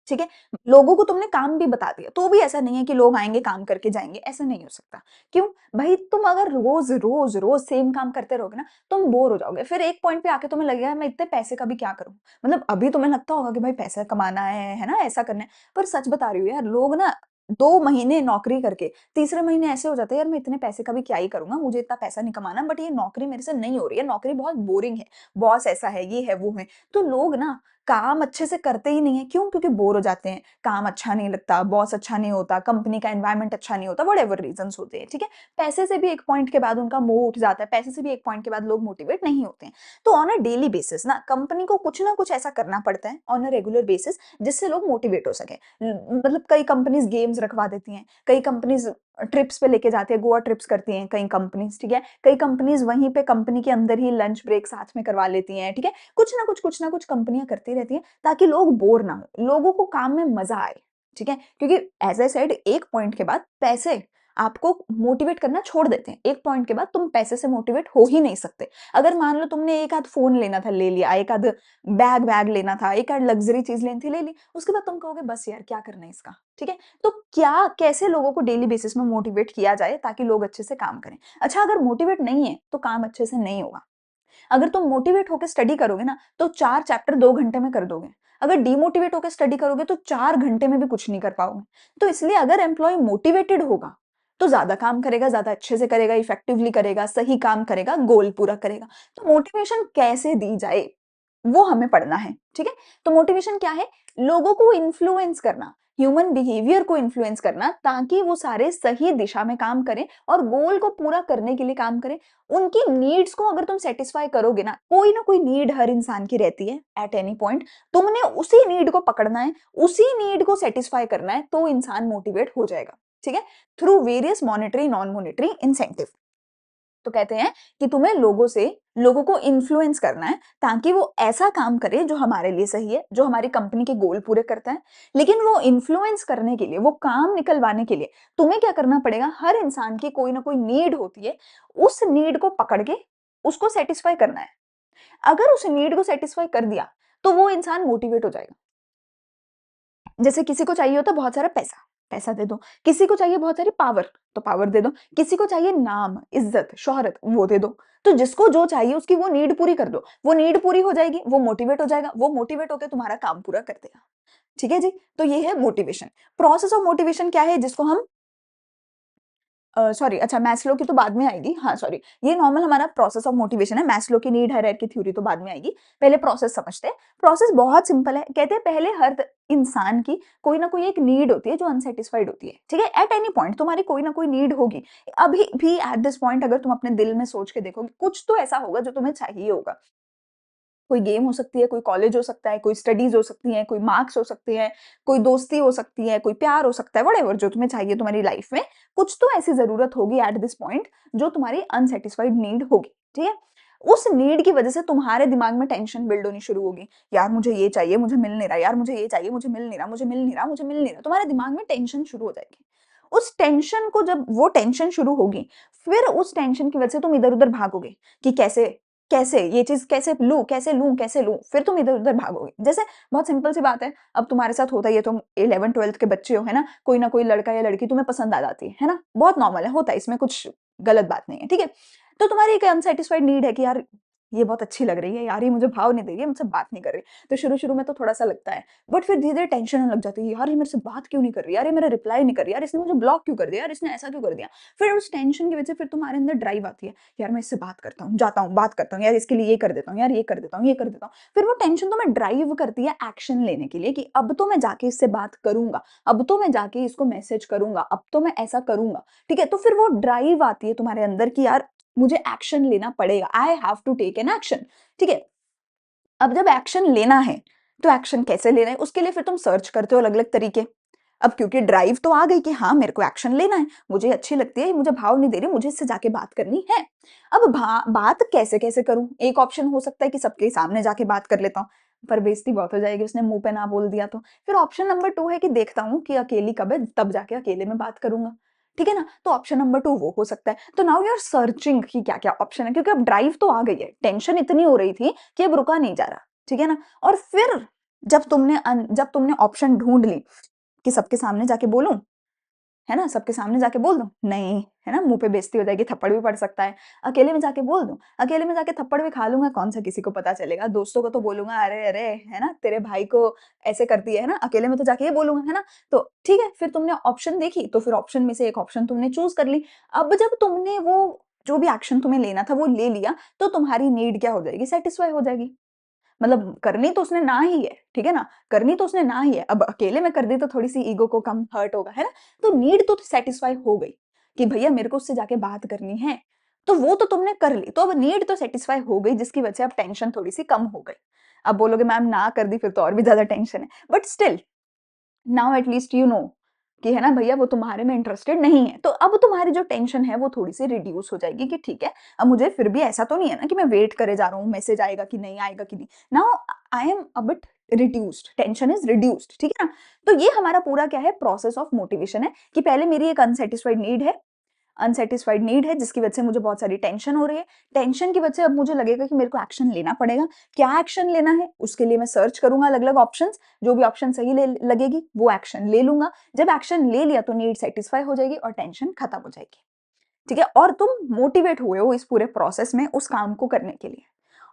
ठीक है। लोगों को तुमने काम भी बता दिया तो भी ऐसा नहीं है कि लोग आएंगे काम करके जाएंगे, ऐसा नहीं हो सकता। क्यों? भाई तुम अगर रोज रोज रोज सेम काम करते रहोगे ना, तुम बोर हो जाओगे, फिर एक पॉइंट पे आके तुम्हें लगेगा मैं इतने पैसे का भी क्या करूं। मतलब अभी तुम्हें लगता होगा कि भाई पैसा कमाना है ना, ऐसा करना है, पर सच बता रही हूँ यार, लोग ना 2 महीने नौकरी करके तीसरे महीने ऐसे हो जाते हैं, यार मैं इतने पैसे का भी क्या ही करूंगा, मुझे इतना पैसा नहीं कमाना, बट ये नौकरी मेरे से नहीं हो रही है, नौकरी बहुत बोरिंग है, बॉस ऐसा है, ये है, वो है। तो लोग ना काम अच्छे से करते ही नहीं है। क्यों? क्योंकि बोर हो जाते हैं, काम अच्छा नहीं लगता, बॉस अच्छा नहीं होता, कंपनी का एनवायरनमेंट अच्छा नहीं होता, व्हाटएवर रीजंस होते हैं, ठीक है। पैसे से भी एक पॉइंट के बाद उनका मोह उठ जाता है, पैसे से भी एक पॉइंट के बाद लोग मोटिवेट नहीं होते हैं। तो ऑन अ डेली बेसिस ना कंपनी को कुछ ना कुछ ऐसा करना पड़ता है ऑन अ रेगुलर बेसिस जिससे लोग मोटिवेट हो सके। मतलब कई कंपनीज गेम्स रखवा देती हैं, कई कंपनीज ट्रिप्स पे लेके जाते हैं, गोवा ट्रिप्स करती हैं कई कंपनीज, ठीक है। कई कंपनीज वहीं पे कंपनी के अंदर ही लंच ब्रेक साथ में करवा लेती हैं, ठीक है। कुछ ना कुछ कंपनियां करती रहती हैं ताकि लोग बोर ना हो, लोगों को काम में मजा आए, ठीक है। क्योंकि एज आई सेड एक पॉइंट के बाद पैसे आपको मोटिवेट करना छोड़ देते हैं, एक पॉइंट के बाद तुम पैसे से मोटिवेट हो ही नहीं सकते। अगर मान लो तुमने एक आध फोन लेना था, ले लिया, एक आध बैग बैग लेना था, एक आध लग्जरी चीज लेनी थी, ले ली, उसके बाद तुम कहोगे बस यार क्या करना है इसका, ठीक है। तो क्या कैसे लोगों को डेली बेसिस में मोटिवेट किया जाए ताकि लोग अच्छे से काम करें? अच्छा अगर मोटिवेट नहीं है तो काम अच्छे से नहीं होगा। अगर तुम मोटिवेट होकर स्टडी करोगे ना तो 4 चैप्टर 2 घंटे में कर दोगे। अगर डिमोटिवेट होकर स्टडी करोगे तो 4 घंटे में भी कुछ नहीं कर पाओगे। तो इसलिए अगर एम्प्लॉय मोटिवेटेड होगा तो ज्यादा काम करेगा, ज्यादा अच्छे से करेगा, इफेक्टिवली करेगा, सही काम करेगा, गोल पूरा करेगा। तो मोटिवेशन कैसे दी जाए वो हमें पढ़ना है, ठीक है। तो मोटिवेशन क्या है? लोगों को इन्फ्लुएंस करना, ह्यूमन बिहेवियर को इन्फ्लुएंस करना ताकि वो सारे सही दिशा में काम करें और गोल को पूरा करने के लिए काम करें। उनकी नीड्स को अगर तुम सेटिस्फाई करोगे ना कोई नीड हर इंसान की रहती है एट एनी पॉइंट, तुमने उसी नीड को पकड़ना है, उसी नीड को सेटिस्फाई करना है, तो इंसान मोटिवेट हो जाएगा, ठीक है। Through various monetary non monetary incentive. तो कहते हैं कि तुम्हें लोगों को इन्फ्लुएंस करना है ताकि वो ऐसा काम करे जो हमारे लिए सही है, जो हमारी कंपनी के गोल पूरे करता है। लेकिन वो इन्फ्लुएंस करने के लिए, वो काम निकलवाने के लिए तुम्हें क्या करना पड़ेगा? हर इंसान की कोई ना कोई नीड होती है, उस नीड को पकड़ के उसको सेटिस्फाई करना है। अगर उस नीड को सेटिस्फाई कर दिया तो वो इंसान मोटिवेट हो जाएगा। जैसे किसी को चाहिए होता है बहुत सारा पैसा, पैसा दे दो। किसी को चाहिए बहुत सारी पावर, तो पावर दे दो। किसी को चाहिए नाम, इज्जत, शोहरत, वो दे दो। तो जिसको जो चाहिए उसकी वो नीड पूरी कर दो, वो नीड पूरी हो जाएगी, वो मोटिवेट हो जाएगा, वो मोटिवेट होकर तुम्हारा काम पूरा कर देगा। ठीक है जी। तो ये है मोटिवेशन। प्रोसेस ऑफ मोटिवेशन क्या है जिसको हम सॉरी, अच्छा मैस्लो की तो बाद में आएगी, हाँ सॉरी, ये नॉर्मल हमारा प्रोसेस ऑफ मोटिवेशन है। मैस्लो की नीड हायरार्की थ्योरी तो बाद में आएगी, पहले प्रोसेस समझते हैं। प्रोसेस बहुत सिंपल है। कहते हैं पहले हर इंसान की कोई ना कोई एक नीड होती है जो अनसेटिस्फाइड होती है, ठीक है। एट एनी पॉइंट तुम्हारी कोई ना कोई नीड होगी। अभी भी एट दिस पॉइंट अगर तुम अपने दिल में सोच के देखोगे कुछ तो ऐसा होगा जो तुम्हें चाहिए होगा। कोई गेम हो सकती है, कोई कॉलेज हो सकता है, कोई स्टडीज़ हो सकती हैं, कोई मार्क्स हो सकते हैं, कोई दोस्ती हो सकती है, कोई प्यार हो सकता है, व्हाटएवर जो तुम्हें चाहिए तुम्हारी लाइफ में, कुछ तो ऐसी ज़रूरत होगी एट दिस पॉइंट जो तुम्हारी अनसैटिस्फाइड नीड होगी, ठीक है? उस नीड की वजह से तुम्हारे दिमाग में टेंशन बिल्ड होनी शुरू होगी। यार मुझे ये चाहिए, मुझे मिल नहीं रहा, यार मुझे ये चाहिए, मुझे मिल नहीं रहा, मुझे मिल नहीं रहा, मुझे मिल नहीं रहा। तुम्हारे दिमाग में टेंशन शुरू हो जाएगी। उस टेंशन को जब वो टेंशन शुरू होगी, फिर उस टेंशन की वजह से तुम इधर-उधर भागोगे कि कैसे कैसे ये चीज़ कैसे लूँ, कैसे लूँ, कैसे लूँ? फिर तुम इधर-उधर भागोगे। जैसे बहुत सिंपल सी बात है, अब तुम्हारे साथ होता ही है, तुम 11th-12th के बच्चे हो, है ना? कोई ना कोई लड़का या लड़की तुम्हें पसंद आ जाती है ना? बहुत नॉर्मल है, होता है, इसमें कुछ गलत बात नहीं है, ठीक है? तो तुम्हारी एक अनसैटिस्फाइड नीड है कि यार ये बहुत अच्छी लग रही है, यार ये मुझे भाव नहीं दे रही है, मुझसे बात नहीं कर रही। तो शुरू-शुरू में तो थोड़ा-सा लगता है, बट फिर धीरे-धीरे टेंशन होने लग जाती है, यार ये मेरे से बात क्यों नहीं कर रही? यार ये मेरा रिप्लाई नहीं कर रही, यार इसने मुझे ब्लॉक क्यों कर दिया? यार इसने ऐसा क्यों कर दिया? फिर उस टेंशन की वजह से फिर तुम्हारे अंदर ड्राइव आती है, यार मैं इससे बात करता हूँ, जाता हूँ, बात करता हूँ, यार इसके लिए ये कर देता हूँ, यार ये कर देता हूँ, ये कर देता हूँ। फिर वो टेंशन तुम्हें ड्राइव करती है एक्शन लेने के लिए कि अब तो मैं जाके इससे बात करूँगा, अब तो मैं जाके इसको मैसेज करूँगा, अब तो मैं ऐसा करूँगा, ठीक है? तो फिर वो ड्राइव आती है तुम्हारे अंदर कि यार मुझे एक्शन लेना पड़ेगा, I have to take an action, ठीक है? अब जब एक्शन लेना है, तो एक्शन कैसे लेना है, उसके लिए फिर तुम सर्च करते हो अलग-अलग तरीके। अब क्योंकि ड्राइव तो आ गई कि हाँ, मेरे को एक्शन लेना है, मुझे अच्छी लगती है, ये मुझे भाव नहीं दे रही, मुझे इससे जाके बात करनी है। अब बात कैसे-कैसे करूँ? एक ऑप्शन हो सकता है कि सबके सामने जाके बात कर लेता हूँ, पर बेइज़्ज़ती बहुत हो जाएगी, उसने मुँह पे ना बोल दिया तो। फिर ऑप्शन नंबर 2 है कि देखता हूँ कि अकेली कब है, तब जाके अकेले में बात करूँगा। ठीक है ना? तो ऑप्शन नंबर 2 वो हो सकता है। तो नाउ यू आर सर्चिंग कि क्या-क्या ऑप्शन है, क्योंकि अब ड्राइव तो आ गई है, टेंशन इतनी हो रही थी कि अब रुका नहीं जा रहा, ठीक है ना? और फिर जब तुमने ऑप्शन ढूँढ ली कि सबके सामने जाके बोलूँ, है ना? सबके सामने जाके बोल दूँ? नहीं, है ना? मुँह पे बेइज़्ज़ती हो जाएगी, थप्पड़ भी पड़ सकता है। अकेले में जाके बोल दूँ? अकेले में जाके थप्पड़ भी खा लूँगा, कौन-सा किसी को पता चलेगा? दोस्तों को तो बोलूँगा, "अरे, अरे! है ना? तेरे भाई को ऐसे करती है ना?" अकेले में तो जाके ये बोलूँगा, है ना? तो ठीक है, फिर तुमने ऑप्शन देखी, तो फिर ऑप्शन में से एक ऑप्शन तुमने चूज़ कर ली। अब जब तुमने वो जो भी एक्शन तुम्हें लेना था, वो ले लिया, तो तुम्हारी नीड क्या हो जाएगी? सैटिस्फाई हो जाएगी। मतलब करनी तो उसने ना ही है, ठीक है ना? करनी तो उसने ना ही है। अब अकेले में कर दी तो थोड़ी-सी ईगो को कम हर्ट होगा, है ना? तो नीड तो सैटिस्फाई हो गई कि भैया मेरे को उससे जाके बात करनी है। तो वो तो तुमने कर ली, तो अब नीड तो सैटिस्फाई हो गई जिसकी वजह से अब टेंशन थोड़ी-सी कम हो गई। अब बोलोगे मैम ना कर दी फिर तो और भी ज़्यादा टेंशन है। But still now at least you know कि है ना भैया वो तुम्हारे में इंटरेस्टेड नहीं है। तो अब तुम्हारी जो टेंशन है वो थोड़ी-सी रिड्यूस हो जाएगी कि ठीक है, अब मुझे फिर भी ऐसा तो नहीं है ना कि मैं वेट करे जा रहा हूँ, मैसेज आएगा कि नहीं आएगा कि नहीं। Now I am a bit reduced, tension is reduced, ठीक है ना? तो ये हमारा पूरा क्या है प्रोसेस ऑफ मोटिवेशन है कि पहले मेरी एक अनसैटिस्फाइड नीड है जिसकी वजह से मुझे बहुत सारी टेंशन हो रही है। टेंशन की वजह से अब मुझे लगेगा कि मेरे को एक्शन लेना पड़ेगा। क्या एक्शन लेना है? उसके लिए मैं सर्च करूँगा अलग-अलग ऑप्शंस, जो भी ऑप्शन सही ले लगेगी वो एक्शन ले लूँगा। जब एक्शन ले लिया तो नीड सैटिस्फाई हो जाएगी और टेंशन खत्म हो जाएगी। ठीक है? और तुम मोटिवेट हुए हो इस पूरे प्रोसेस में उस काम को करने के लिए।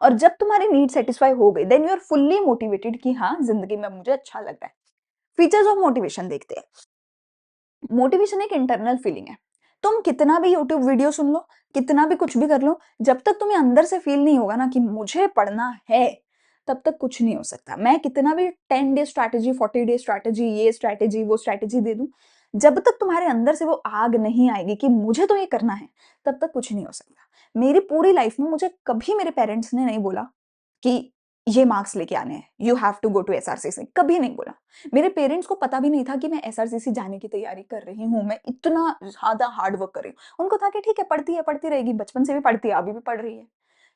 और जब तुम्हारी नीड सैटिस्फाई हो गई then you are fully motivated कि हाँ, ज़िंदगी में मुझे अच्छा लग रहा है। फीचर्स ऑफ मोटिवेशन देखते हैं। मोटिवेशन एक इंटरनल फीलिंग है। तुम कितना भी यूट्यूब वीडियो सुन लो, कितना भी कुछ भी कर लो, जब तक तुम्हें अंदर से फील नहीं होगा ना कि मुझे पढ़ना है, तब तक कुछ नहीं हो सकता। मैं कितना भी 10 डे स्ट्रैटेजी, 40 डे स्ट्रैटेजी, ये स्ट्रैटेजी, वो स्ट्रैटेजी दे दूँ, जब तक तुम्हारे अंदर से वो आग नहीं आएगी कि मुझे तो ये करना है, तब तक कुछ नहीं हो सकता। मेरी पूरी लाइफ में मुझे कभी मेरे पेरेंट्स ने नहीं बोला कि ये मार्क्स लेके आने हैं, you have to go to SRCC, कभी नहीं बोला। मेरे पेरेंट्स को पता भी नहीं था कि मैं एसआरसीसी जाने की तैयारी कर रही हूँ, मैं इतना ज़्यादा हार्ड वर्क कर रही हूँ। उनको था कि ठीक है, पढ़ती है, पढ़ती रहेगी, बचपन से भी पढ़ती है, अभी भी पढ़ रही है।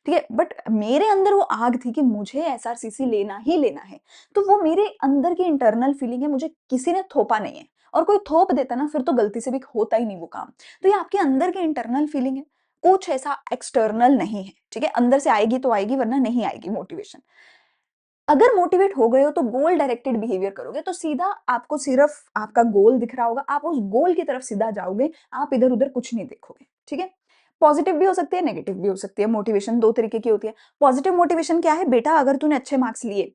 ठीक है, बट मेरे अंदर वो आग थी कि मुझे एसआरसीसी लेना ही लेना है। तो वो मेरे अंदर की इंटरनल फीलिंग है, मुझे किसी ने थोपा नहीं है। और कोई थोप देता ना फिर तो गलती से भी होता ही नहीं वो काम। तो ये आपके अंदर की इंटरनल फीलिंग है, कुछ ऐसा एक्सटर्नल नहीं है, ठीक है? अंदर से आएगी तो आएगी वरना नहीं आएगी मोटिवेशन। अगर मोटिवेट हो गए हो तो गोल डायरेक्टेड बिहेवियर करोगे तो सीधा आपको सिर्फ आपका गोल दिख रहा होगा, आप उस गोल की तरफ सीधा जाओगे, आप इधर-उधर कुछ नहीं देखोगे, ठीक है? पॉजिटिव भी हो सकती है, नेगेटिव भी हो सकती है, मोटिवेशन 2 तरीके की होती है। पॉजिटिव मोटिवेशन क्या है, बेटा अगर तूने अच्छे मार्क्स लिए,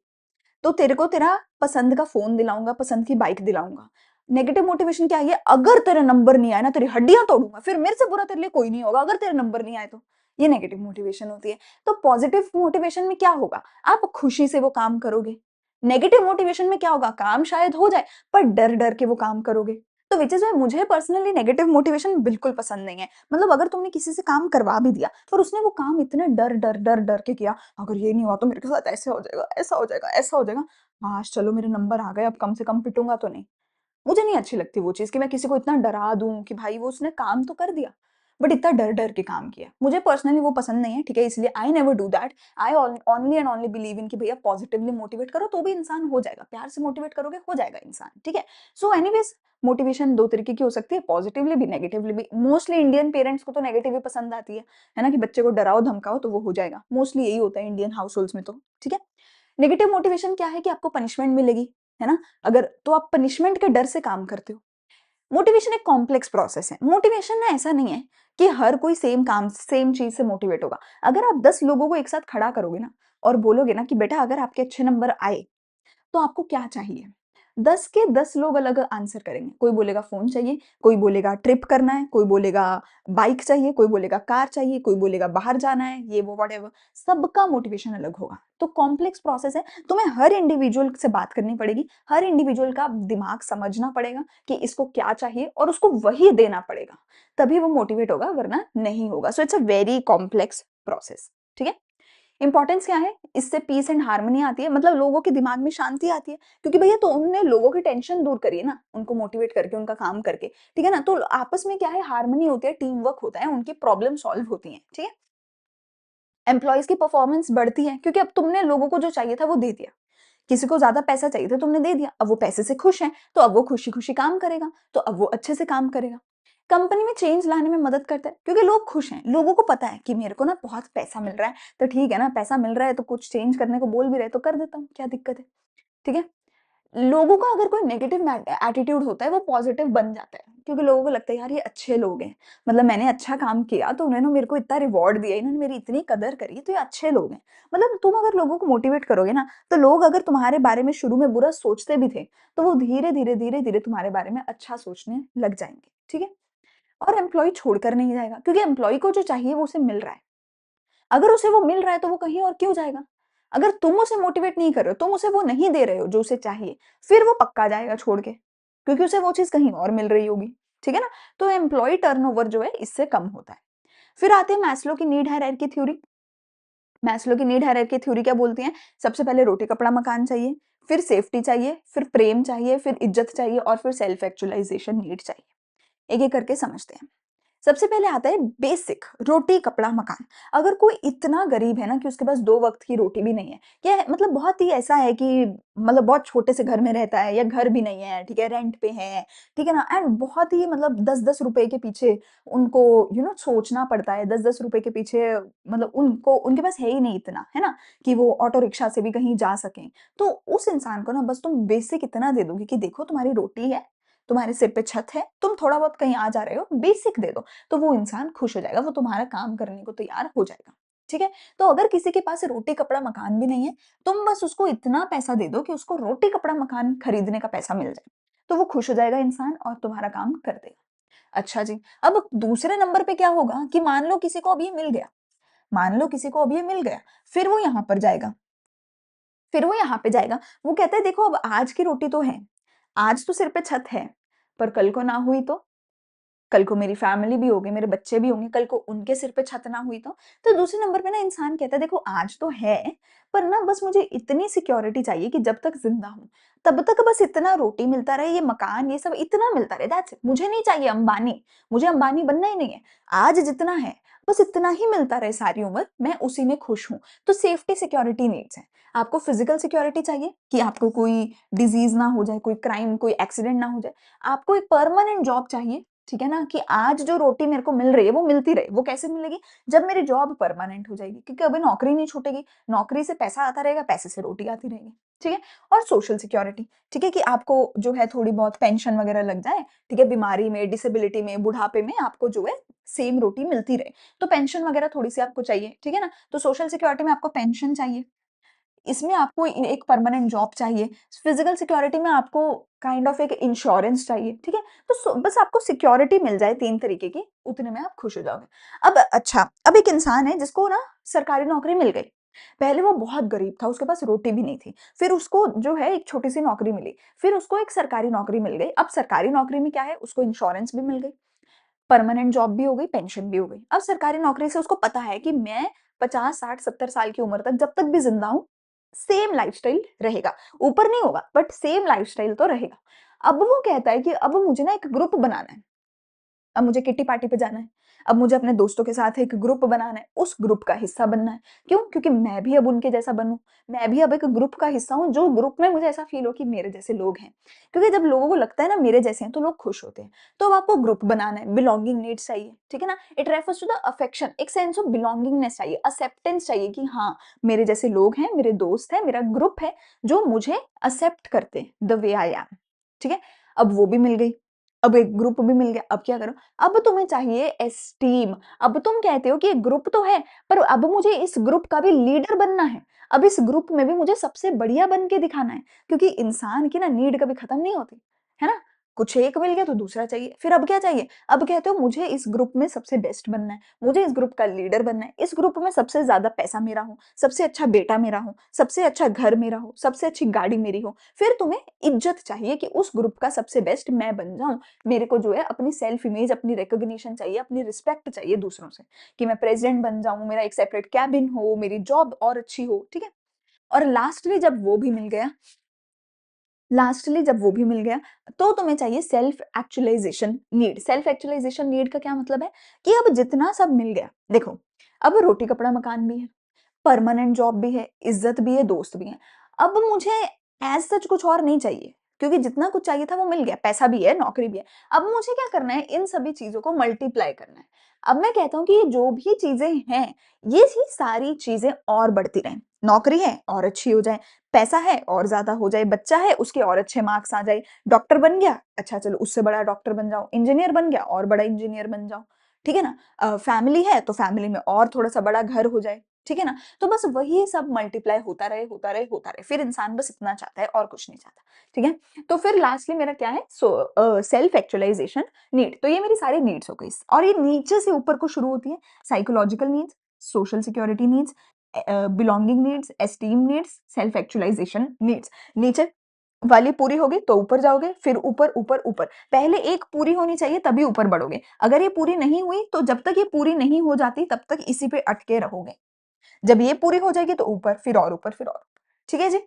तो तेरे को तेरा पसंद का फ़ोन दिलाऊँगा, पसंद की बाइक दिलाऊँगा। नेगेटिव मोटिवेशन क्या है, ये अगर तेरे नंबर नहीं आए ना, तेरी हड्डियाँ तोड़ूँगा, फिर मेरे से बुरा तेरे लिए कोई नहीं होगा अगर तेरे नंबर नहीं आए तो। ये नेगेटिव मोटिवेशन होती है। तो पॉजिटिव मोटिवेशन में क्या होगा, आप खुशी से वो काम करोगे। नेगेटिव मोटिवेशन में क्या होगा, काम शायद हो जाए, पर डर-डर के वो काम करोगे। तो व्हिच इज़ व्हाई मुझे पर्सनली नेगेटिव मोटिवेशन बिल्कुल पसंद नहीं है। मतलब अगर तुमने किसी से काम करवा भी दिया, पर उसने वो काम इतने डर के किया, अगर ये नहीं हुआ तो मेरे के साथ ऐसे हो जाएगा, ऐसा हो जाएगा, ऐसा हो जाएगा। हाँ, चलो मेरे नंबर आ गए, अब कम से कम पिटूँगा तो नहीं। मुझे नहीं अच्छी लगती वो चीज़ कि मैं किसी को इतना डरा दूँ कि भाई वो उसने काम तो कर दिया, बट इतना डर-डर के काम किया। मुझे पर्सनली वो पसंद नहीं है, ठीक है? इसलिए I never do that. I only and only believe in कि भैया पॉजिटिवली मोटिवेट करो तो भी इंसान हो जाएगा। प्यार से मोटिवेट करोगे, हो जाएगा इंसान, ठीक है? सो एनीवेज़ मोटिवेशन 2 तरीके की हो सकती है, पॉजिटिवली भी, नेगेटिवली भी। मोस्टली इंडियन पेरेंट्स को तो नेगेटिव ही पसंद आती है ना? कि बच्चे को डराओ-धमकाओ तो वो हो जाएगा। मोस्टली यही होता है इंडियन हाउसहोल्ड्स में तो, ठीक है? नेगेटिव मोटिवेशन क्या है कि आपको पनिशमेंट मिलेगी, है ना? अगर तो आप पनिशमेंट के डर से काम करते हो। मोटिवेशन एक कॉम्प्लेक्स प्रोसेस है। मोटिवेशन ना ऐसा नहीं है कि हर कोई सेम काम, सेम चीज़ से मोटिवेट होगा। अगर आप 10 लोगों को एक साथ खड़ा करोगे ना और बोलोगे ना कि बेटा अगर आपके अच्छे नंबर आए तो आपको क्या चाहिए? 10 के 10 लोग अलग आंसर करेंगे। कोई बोलेगा फ़ोन चाहिए, कोई बोलेगा ट्रिप करना है, कोई बोलेगा बाइक चाहिए, कोई बोलेगा कार चाहिए, कोई बोलेगा बाहर जाना है, ये वो व्हाटएवर। सबका मोटिवेशन अलग होगा। तो कॉम्प्लेक्स प्रोसेस है, तुम्हें हर इंडिविजुअल से बात करनी पड़ेगी, हर इंडिविजुअल का दिमाग समझना पड़ेगा कि इसको क्या चाहिए और उसको वही देना पड़ेगा। तभी वो मोटिवेट होगा वरना नहीं होगा। So it's a very complex process, ठीक है? इम्पोर्टेंस क्या है? इससे पीस एंड हार्मनी आती है, मतलब लोगों के दिमाग में शांति आती है, क्योंकि भैया तो उनने लोगों की टेंशन दूर करी है ना, उनको मोटिवेट करके, उनका काम करके, ठीक है ना? तो आपस में क्या है, हार्मनी होती है, टीम वर्क होता है, उनकी प्रॉब्लम सॉल्व होती है, ठीक है? एम्प्लॉइज़ की परफॉर्मेंस बढ़ती है, क्योंकि अब तुमने लोगों को जो चाहिए था वो दे दिया। किसी को ज़्यादा पैसा चाहिए था, तुमने दे दिया, अब वो पैसे से खुश है, तो अब वो खुशी-खुशी काम करेगा, तो अब वो अच्छे से काम करेगा। कंपनी में चेंज लाने में मदद करता है, क्योंकि लोग खुश हैं, लोगों को पता है कि मेरे को ना बहुत पैसा मिल रहा है, तो ठीक है ना, पैसा मिल रहा है तो कुछ चेंज करने को बोल भी रहे तो कर देता हूँ, क्या दिक्कत है, ठीक है? लोगों का अगर कोई नेगेटिव एटीट्यूड होता है वो पॉजिटिव बन जाता है, क्योंकि लोगों को लगता है यार ये अच्छे लोग हैं, मतलब मैंने अच्छा काम किया तो उन्होंने मेरे को इतना रिवॉर्ड दिया, इन्होंने मेरी इतनी कदर करी, तो ये अच्छे लोग हैं। मतलब तुम अगर लोगों को मोटिवेट करोगे ना, तो लोग अगर तुम्हारे बारे में शुरू में बुरा सोचते भी थे, तो वो धीरे धीरे तुम्हारे बारे में अच्छा सोचने लग जाएंगे, ठीक है? और एम्प्लॉय छोड़कर नहीं जाएगा, क्योंकि एम्प्लॉय को जो चाहिए वो उसे मिल रहा है। अगर उसे वो मिल रहा है तो वो कहीं और क्यों जाएगा? अगर तुम उसे मोटिवेट नहीं कर रहे हो, तुम उसे वो नहीं दे रहे हो जो उसे चाहिए, फिर वो पक्का जाएगा छोड़ के, क्योंकि उसे वो चीज़ कहीं और मिल रही होगी, ठीक है ना? तो एम्प्लॉयी टर्नओवर जो है इससे कम होता है। फिर आते हैं मैस्लो की नीड हायरार्की थ्योरी। मैस्लो की नीड हायरार्की थ्योरी क्या बोलती है? सबसे पहले रोटी कपड़ा मकान चाहिए, फिर सेफ्टी चाहिए, फिर प्रेम चाहिए, फिर इज्जत चाहिए और फिर सेल्फ एक्चुअलाइजेशन नीड चाहिए। एक-एक करके समझते हैं। सबसे पहले आता है बेसिक रोटी, कपड़ा, मकान। अगर कोई इतना गरीब है ना कि उसके पास 2 वक़्त की रोटी भी नहीं है, या मतलब बहुत ही ऐसा है कि मतलब बहुत छोटे से घर में रहता है या घर भी नहीं है, ठीक है, रेंट पे है, ठीक है ना? एंड बहुत ही मतलब 10-10 रुपए के पीछे उनको सोचना पड़ता है, 10-10 रुपए के पीछे मतलब उनको उनके पास है ही नहीं इतना, है ना? कि वो ऑटो रिक्शा से भी कहीं जा सकें। तो उस इंसान को ना बस तुम बेसिक इतना दे दोगे कि देखो तुम्हारी रोटी है, तुम्हारे सिर पे छत है, तुम थोड़ा बहुत कहीं आ जा रहे हो, बेसिक दे दो। तो वो इंसान खुश हो जाएगा, वो तुम्हारा काम करने को तैयार हो जाएगा, ठीक है? तो अगर किसी के पास रोटी, कपड़ा, मकान भी नहीं है, तुम बस उसको इतना पैसा दे दो कि उसको रोटी, कपड़ा, मकान खरीदने का पैसा मिल जाए, तो वो खुश हो जाएगा इंसान और तुम्हारा काम कर देगा। अच्छा जी, अब दूसरे नंबर पे क्या होगा कि मान लो किसी को अब ये मिल गया, मान लो किसी को अब ये मिल गया, फिर वो यहाँ पर जाएगा, फिर वो यहाँ पे जाएगा, वो कहता है देखो अब आज की रोटी तो है, आज तो सिर पे छत है, पर कल को ना हुई तो? कल को मेरी फैमिली भी होगी, मेरे बच्चे भी होंगे, कल को उनके सिर पे छत ना हुई तो? तो दूसरे नंबर पे ना इंसान कहता है देखो आज तो है, पर ना बस मुझे इतनी सिक्योरिटी चाहिए कि जब तक ज़िंदा हूँ, तब तक बस इतना रोटी मिलता रहे, ये मकान, ये सब इतना मिलता रहे, दैट्स इट। मुझे नहीं चाहिए अंबानी, मुझे अंबानी बनना ही नहीं है। आज जितना है, बस इतना ही मिलता रहे सारी उम्र, मैं उसी में खुश हूँ। तो सेफ्टी सिक्योरिटी नीड्स हैं। आपको फिज़िकल सिक्योरिटी चाहिए कि आपको कोई डिज़ीज़ ना हो जाए, कोई क्राइम, कोई एक्सीडेंट ना हो जाए। आपको एक परमानेंट जॉब चाहिए, ठीक है ना? कि आज जो रोटी मेरे को मिल रही है वो मिलती रहे। वो कैसे मिलेगी? जब मेरी जॉब परमानेंट हो जाएगी, क्योंकि अभी नौकरी नहीं छूटेगी। नौकरी से पैसा आता रहेगा, पैसे से रोटी आती रहेगी, ठीक है? और सोशल सिक्योरिटी, ठीक है? कि आपको जो है थोड़ी बहुत पेंशन वगैरह लग जाए, ठीक है? बीमारी में, डिसेबिलिटी में, बुढ़ापे में आपको जो है सेम रोटी मिलती रहे। तो पेंशन वगैरह थोड़ी-सी आपको चाहिए, ठीक है ना? तो सोशल सिक्योरिटी में आपको पेंशन चाहिए। इसमें आपको एक परमानेंट जॉब चाहिए, फिजिकल सिक्योरिटी में आपको काइंड ऑफ एक इंश्योरेंस चाहिए, ठीक है? तो बस आपको सिक्योरिटी मिल जाए 3 तरीके की, उतने में आप खुश हो जाओगे। अब अच्छा, अब एक इंसान है जिसको ना सरकारी नौकरी मिल गई, पहले वो बहुत गरीब था, उसके पास रोटी भी नहीं थी। फिर उसको जो है एक छोटी-सी नौकरी मिली, फिर उसको एक सरकारी नौकरी मिल गई। अब सरकारी नौकरी में क्या है, उसको इंश्योरेंस भी मिल गई, परमानेंट जॉब भी हो गई, पेंशन भी हो गई। अब सरकारी नौकरी से उसको पता है कि मैं 50, 60, 70 साल की उम्र तक जब तक भी ज़िंदा हूँ, सेम लाइफ़स्टाइल रहेगा। ऊपर नहीं होगा बट सेम लाइफ़स्टाइल तो रहेगा। अब वो कहता है कि अब मुझे ना एक ग्रुप बनाना है। अब मुझे किट्टी पार्टी पे जाना है। अब मुझे अपने दोस्तों के साथ एक ग्रुप बनाना है, उस ग्रुप का हिस्सा बनना है। क्यों? क्योंकि मैं भी अब उनके जैसा बनूँ। मैं भी अब एक ग्रुप का हिस्सा हूँ, जो ग्रुप में मुझे ऐसा फ़ील हो कि मेरे जैसे लोग हैं। क्योंकि जब लोगों को लगता है ना मेरे जैसे हैं, तो लोग खुश होते हैं। तो अब आपको ग्रुप बनाना है, बिलॉन्गिंग नीड्स चाहिए, ठीक है ना? It refers to the affection, एक सेंस ऑफ बिलॉन्गिंगनेस चाहिए, एक्सेप्टेंस चाहिए कि हाँ, मेरे जैसे लोग हैं, मेरे दोस्त हैं, मेरा ग्रुप है, जो मुझे एक्सेप्ट करते हैं, द वे आई एम, ठीक है? अब वो भी मिल गई। अब एक ग्रुप भी मिल गया, अब क्या करो? अब तुम्हें चाहिए एस्टीम। अब तुम कहते हो कि एक ग्रुप तो है, पर अब मुझे इस ग्रुप का भी लीडर बनना है। अब इस ग्रुप में भी मुझे सबसे बढ़िया बन के दिखाना है, क्योंकि इंसान की ना नीड कभी खत्म नहीं होती, है ना? कुछ एक मिल गया तो दूसरा चाहिए, फिर अब क्या चाहिए? अब कहते हो मुझे इस ग्रुप में सबसे बेस्ट बनना है, मुझे इस ग्रुप का लीडर बनना है, इस ग्रुप में सबसे ज़्यादा पैसा मेरा हो, सबसे अच्छा बेटा मेरा हो, सबसे अच्छा घर मेरा हो, सबसे अच्छी गाड़ी मेरी हो। फिर तुम्हें इज़्ज़त चाहिए कि उस ग्रुप का सबसे बेस्ट मैं बन जाऊँ। मेरे को जो है अपनी सेल्फ इमेज, अपनी रिकॉग्निशन चाहिए, अपनी रिस्पेक्ट चाहिए दूसरों से, कि मैं प्रेज़िडेंट बन जाऊँ, मेरा एक सेपरेट केबिन हो, मेरी जॉब और अच्छी हो, ठीक है? और लास्टली जब वो भी मिल गया, तो तुम्हें चाहिए self actualization need. Self actualization need का क्या मतलब है? कि अब जितना सब मिल गया, देखो, अब रोटी, कपड़ा, मकान भी है, परमानेंट जॉब भी है, इज़्ज़त भी है, दोस्त भी हैं। अब मुझे ऐज़ सच कुछ और नहीं चाहिए, क्योंकि जितना कुछ चाहिए था वो मिल गया, पैसा भी है, नौकरी भी है। अब मुझे क्या करना है? इन सभी चीज़ों को मल्टीप्लाई करना है। अब मैं कहता हूँ कि ये जो भी चीज़ें हैं, ये ही सारी चीज़ें और बढ़ती रहें। नौकरी है और अच्छी हो जाए, पैसा है और ज़्यादा हो जाए, बच्चा है उसके और अच्छे मार्क्स आ जाए, डॉक्टर बन गया, अच्छा चलो उससे बड़ा डॉक्टर बन जाओ, इंजीनियर बन गया और बड़ा इंजीनियर बन जाओ, ठीक है ना? फैमिली है तो फैमिली में और थोड़ा-सा बड़ा घर हो जाए, ठीक है ना? तो बस वही सब मल्टीप्लाई होता रहे, होता रहे, होता रहे। फिर इंसान बस इतना चाहता है और कुछ नहीं चाहता, ठीक है? तो फिर लास्टली मेरा क्या है? Self actualization need. तो ये मेरी सारी नीड्स हो गई और ये नीचे से ऊपर को शुरू होती है। Psychological needs, social security needs, belonging needs, esteem needs, self actualization needs. नीचे वाली पूरी होगी तो ऊपर जाओगे, फिर ऊपर, ऊपर, ऊपर। पहले एक पूरी होनी चाहिए तभी ऊपर बढ़ोगे। अगर ये पूरी नहीं हुई तो जब तक ये पूरी नहीं हो जाती तब तक इसी पे अटके रहोगे। जब ये पूरी हो जाएगी तो ऊपर, फिर और ऊपर, फिर और। ठीक है जी?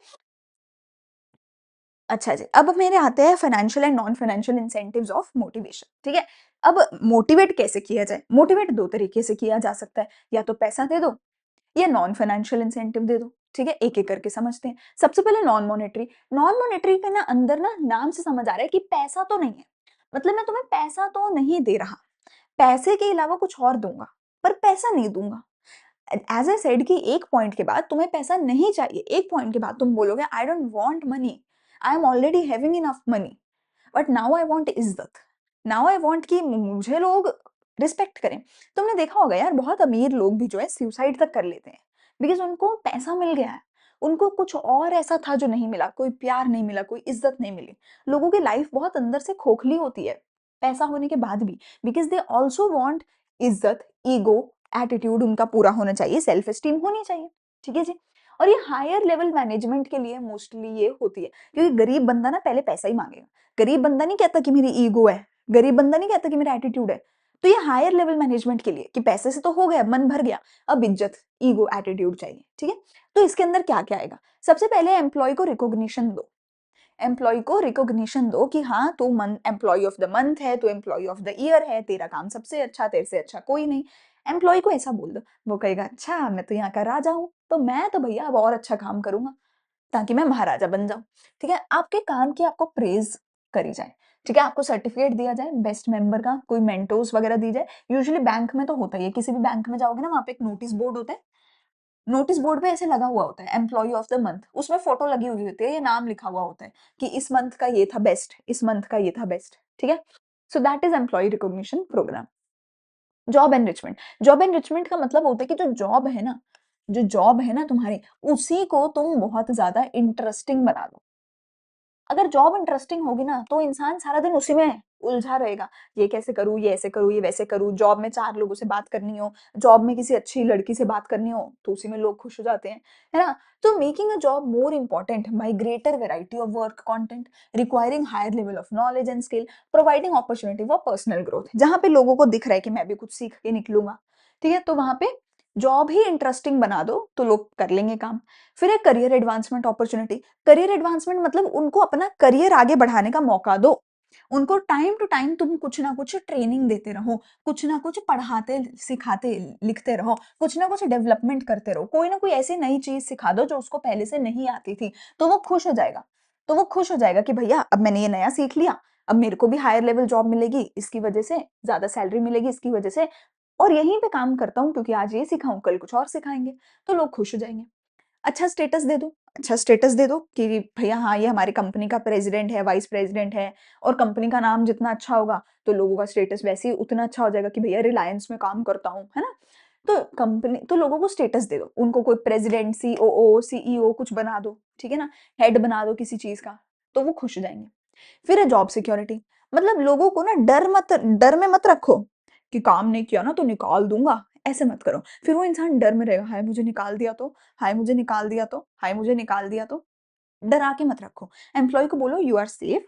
अच्छा जी, अब मेरे आते हैं financial and non financial incentives of motivation, ठीक है? अब मोटिवेट कैसे किया जाए? मोटिवेट 2 तरीके से किया जा सकता है, या तो पैसा दे दो या नॉन फाइनेंशियल इंसेंटिव दे दो, ठीक है? एक-एक करके समझते हैं। सबसे पहले नॉन मॉनेटरी के ना अंदर ना नाम से समझ आ रहा है कि पैसा तो नहीं है, मतलब मैं तुम्हें पैसा तो नहीं दे रहा, पैसे के अलावा कुछ और दूँगा, पर पैसा नहीं दूँगा। एज़ आई सेड कि एक पॉइंट के बाद तुम्हें पैसा नहीं चाहिए, एक पॉइंट के बाद तुम बोलोगे I don't want money, I am already having enough money, but now I want इज़्ज़त। नाउ आई वांट कि मुझे लोग रिस्पेक्ट करें। तुमने देखा होगा यार, बहुत अमीर लोग भी जो है सुसाइड तक कर लेते हैं, बिकॉज़ उनको पैसा मिल गया है। उनको कुछ और ऐसा था जो नहीं मिला, कोई प्यार नहीं मिला, कोई इज़्ज़त नहीं मिली। लोगों की लाइफ़ बहुत अंदर से खोखली होती है, पैसा होने के बाद भी, बिकॉज़ दे आल्सो वांट इज़्ज़त, ईगो, एटीट्यूड उनका पूरा होना चाहिए, सेल्फ एस्टीम होनी चाहिए। ठीक है जी? और ये हायर लेवल मैनेजमेंट के लिए मोस्टली ये होती है, क्योंकि गरीब बंदा ना पहले पैसा ही माँगेगा। गरीब बंदा नहीं कहता कि मेरी ईगो है, गरीब बंदा नहीं कहता कि मेरा एटीट्यूड है। तो ये हायर लेवल मैनेजमेंट के लिए कि पैसे से तो हो गया, मन भर गया, अब इज़्ज़त, ईगो, एटीट्यूड चाहिए, ठीक है? तो इसके अंदर क्या-क्या आएगा? सबसे पहले एम्प्लॉयी को रिकॉग्निशन दो। एम्प्लॉयी को रिकॉग्निशन दो कि हाँ, तू मन एम्प्लॉयी ऑफ द मंथ है, तू एम्प्लॉयी ऑफ द ईयर है, तेरा काम सबसे अच्छा, तेरे से अच्छा कोई नहीं। एम्प्लॉयी को ऐसा बोल दो, वो कहेगा अच्छा मैं तो यहाँ का राजा हूँ, तो मैं तो भैया अब और अच्छा काम करूँगा, ताकि मैं महाराजा बन जाऊँ। ठीक है? आपके काम की आपको प्रेज़ करी जाए। ठीक है? आपको सर्टिफ़िकेट दिया जाए बेस्ट मेंबर का, कोई मेंटोस वगैरह दी जाए। यूजुअली बैंक में तो होता ही है, किसी भी बैंक में जाओगे ना, वहाँ पे एक नोटिस बोर्ड होता है। नोटिस बोर्ड पे ऐसे लगा हुआ होता है एम्प्लॉयी ऑफ द मंथ, उसमें फोटो लगी हुई होती है, ये नाम लिखा हुआ होता है कि इस मंथ का ये था बेस्ट, इस मंथ का ये था बेस्ट, ठीक है? So that is employee recognition program. Job enrichment का मतलब होता है कि जो जॉब है ना तुम्हारी, उसी को तुम बहुत ज्यादा इंटरेस्टिंग बना दो। अगर जॉब इंटरेस्टिंग होगी ना तो इंसान सारा दिन उलझा रहेगा, ये कैसे करूँ, ये ऐसे करूँ, ये वैसे करूँ, जॉब में 4 लोगों से बात करनी हो, जॉब में किसी अच्छी लड़की से बात करनी हो, तो उसी में लोग खुश हो जाते हैं, है ना? तो making a job more important by greater variety of work content, requiring higher level of knowledge and skill, providing opportunity for personal growth. जहाँ पे लोगों को दिख रहा है कि मैं भी कुछ सीख के निकलूँगा, ठीक है? तो वहाँ पे जॉब ही इंटरेस्टिंग बना दो, तो लोग कर लेंगे काम। फिर है career advancement opportunity. Career advancement मतलब उनको अपना करियर आगे बढ़ाने का मौका दो। उनको टाइम टू टाइम तुम कुछ ना कुछ ट्रेनिंग देते रहो, कुछ ना कुछ पढ़ाते, सिखाते, लिखते रहो, कुछ ना कुछ डेवलपमेंट करते रहो। कोई ना कोई ऐसी नई चीज़ सिखा दो जो उसको पहले से नहीं आती थी, तो वो खुश हो जाएगा। तो वो खुश हो जाएगा कि भैया अब मैंने ये नया सीख लिया, अब मेरे को भी हायर लेवल जॉब मिलेगी इसकी वजह से, ज़्यादा सैलरी मिलेगी इसकी वजह से, और यहीं पे काम करता हूँ क्योंकि आज ये सीखा हूँ, कल कुछ और सिखाएँगे, तो लोग खुश हो जाएँगे। अच्छा स्टेटस दे दो, अच्छा स्टेटस दे दो कि भैया हाँ, ये हमारी कंपनी का प्रेज़िडेंट है, वाइस प्रेज़िडेंट है, और कंपनी का नाम जितना अच्छा होगा, तो लोगों का स्टेटस वैसे ही उतना अच्छा हो जाएगा कि भैया रिलायंस में काम करता हूँ, है ना? तो कंपनी तो लोगों को स्टेटस दे दो, उनको कोई प्रेज़िडेंट, सीओओ, सीईओ कुछ बना दो, ठीक है ना? हेड बना दो किसी चीज़ का, तो वो खुश हो जाएँगे। फिर है जॉब सिक्योरिटी, मतलब लोगों को ना डर में मत रखो कि काम नहीं किया ना तो निकाल दूँगा, ऐसे मत करो। फिर वो इंसान डर में रहेगा, हाय मुझे निकाल दिया तो, हाय मुझे निकाल दिया तो, हाय मुझे निकाल दिया तो। डरा के मत रखो। एम्प्लॉयी को बोलो you are safe,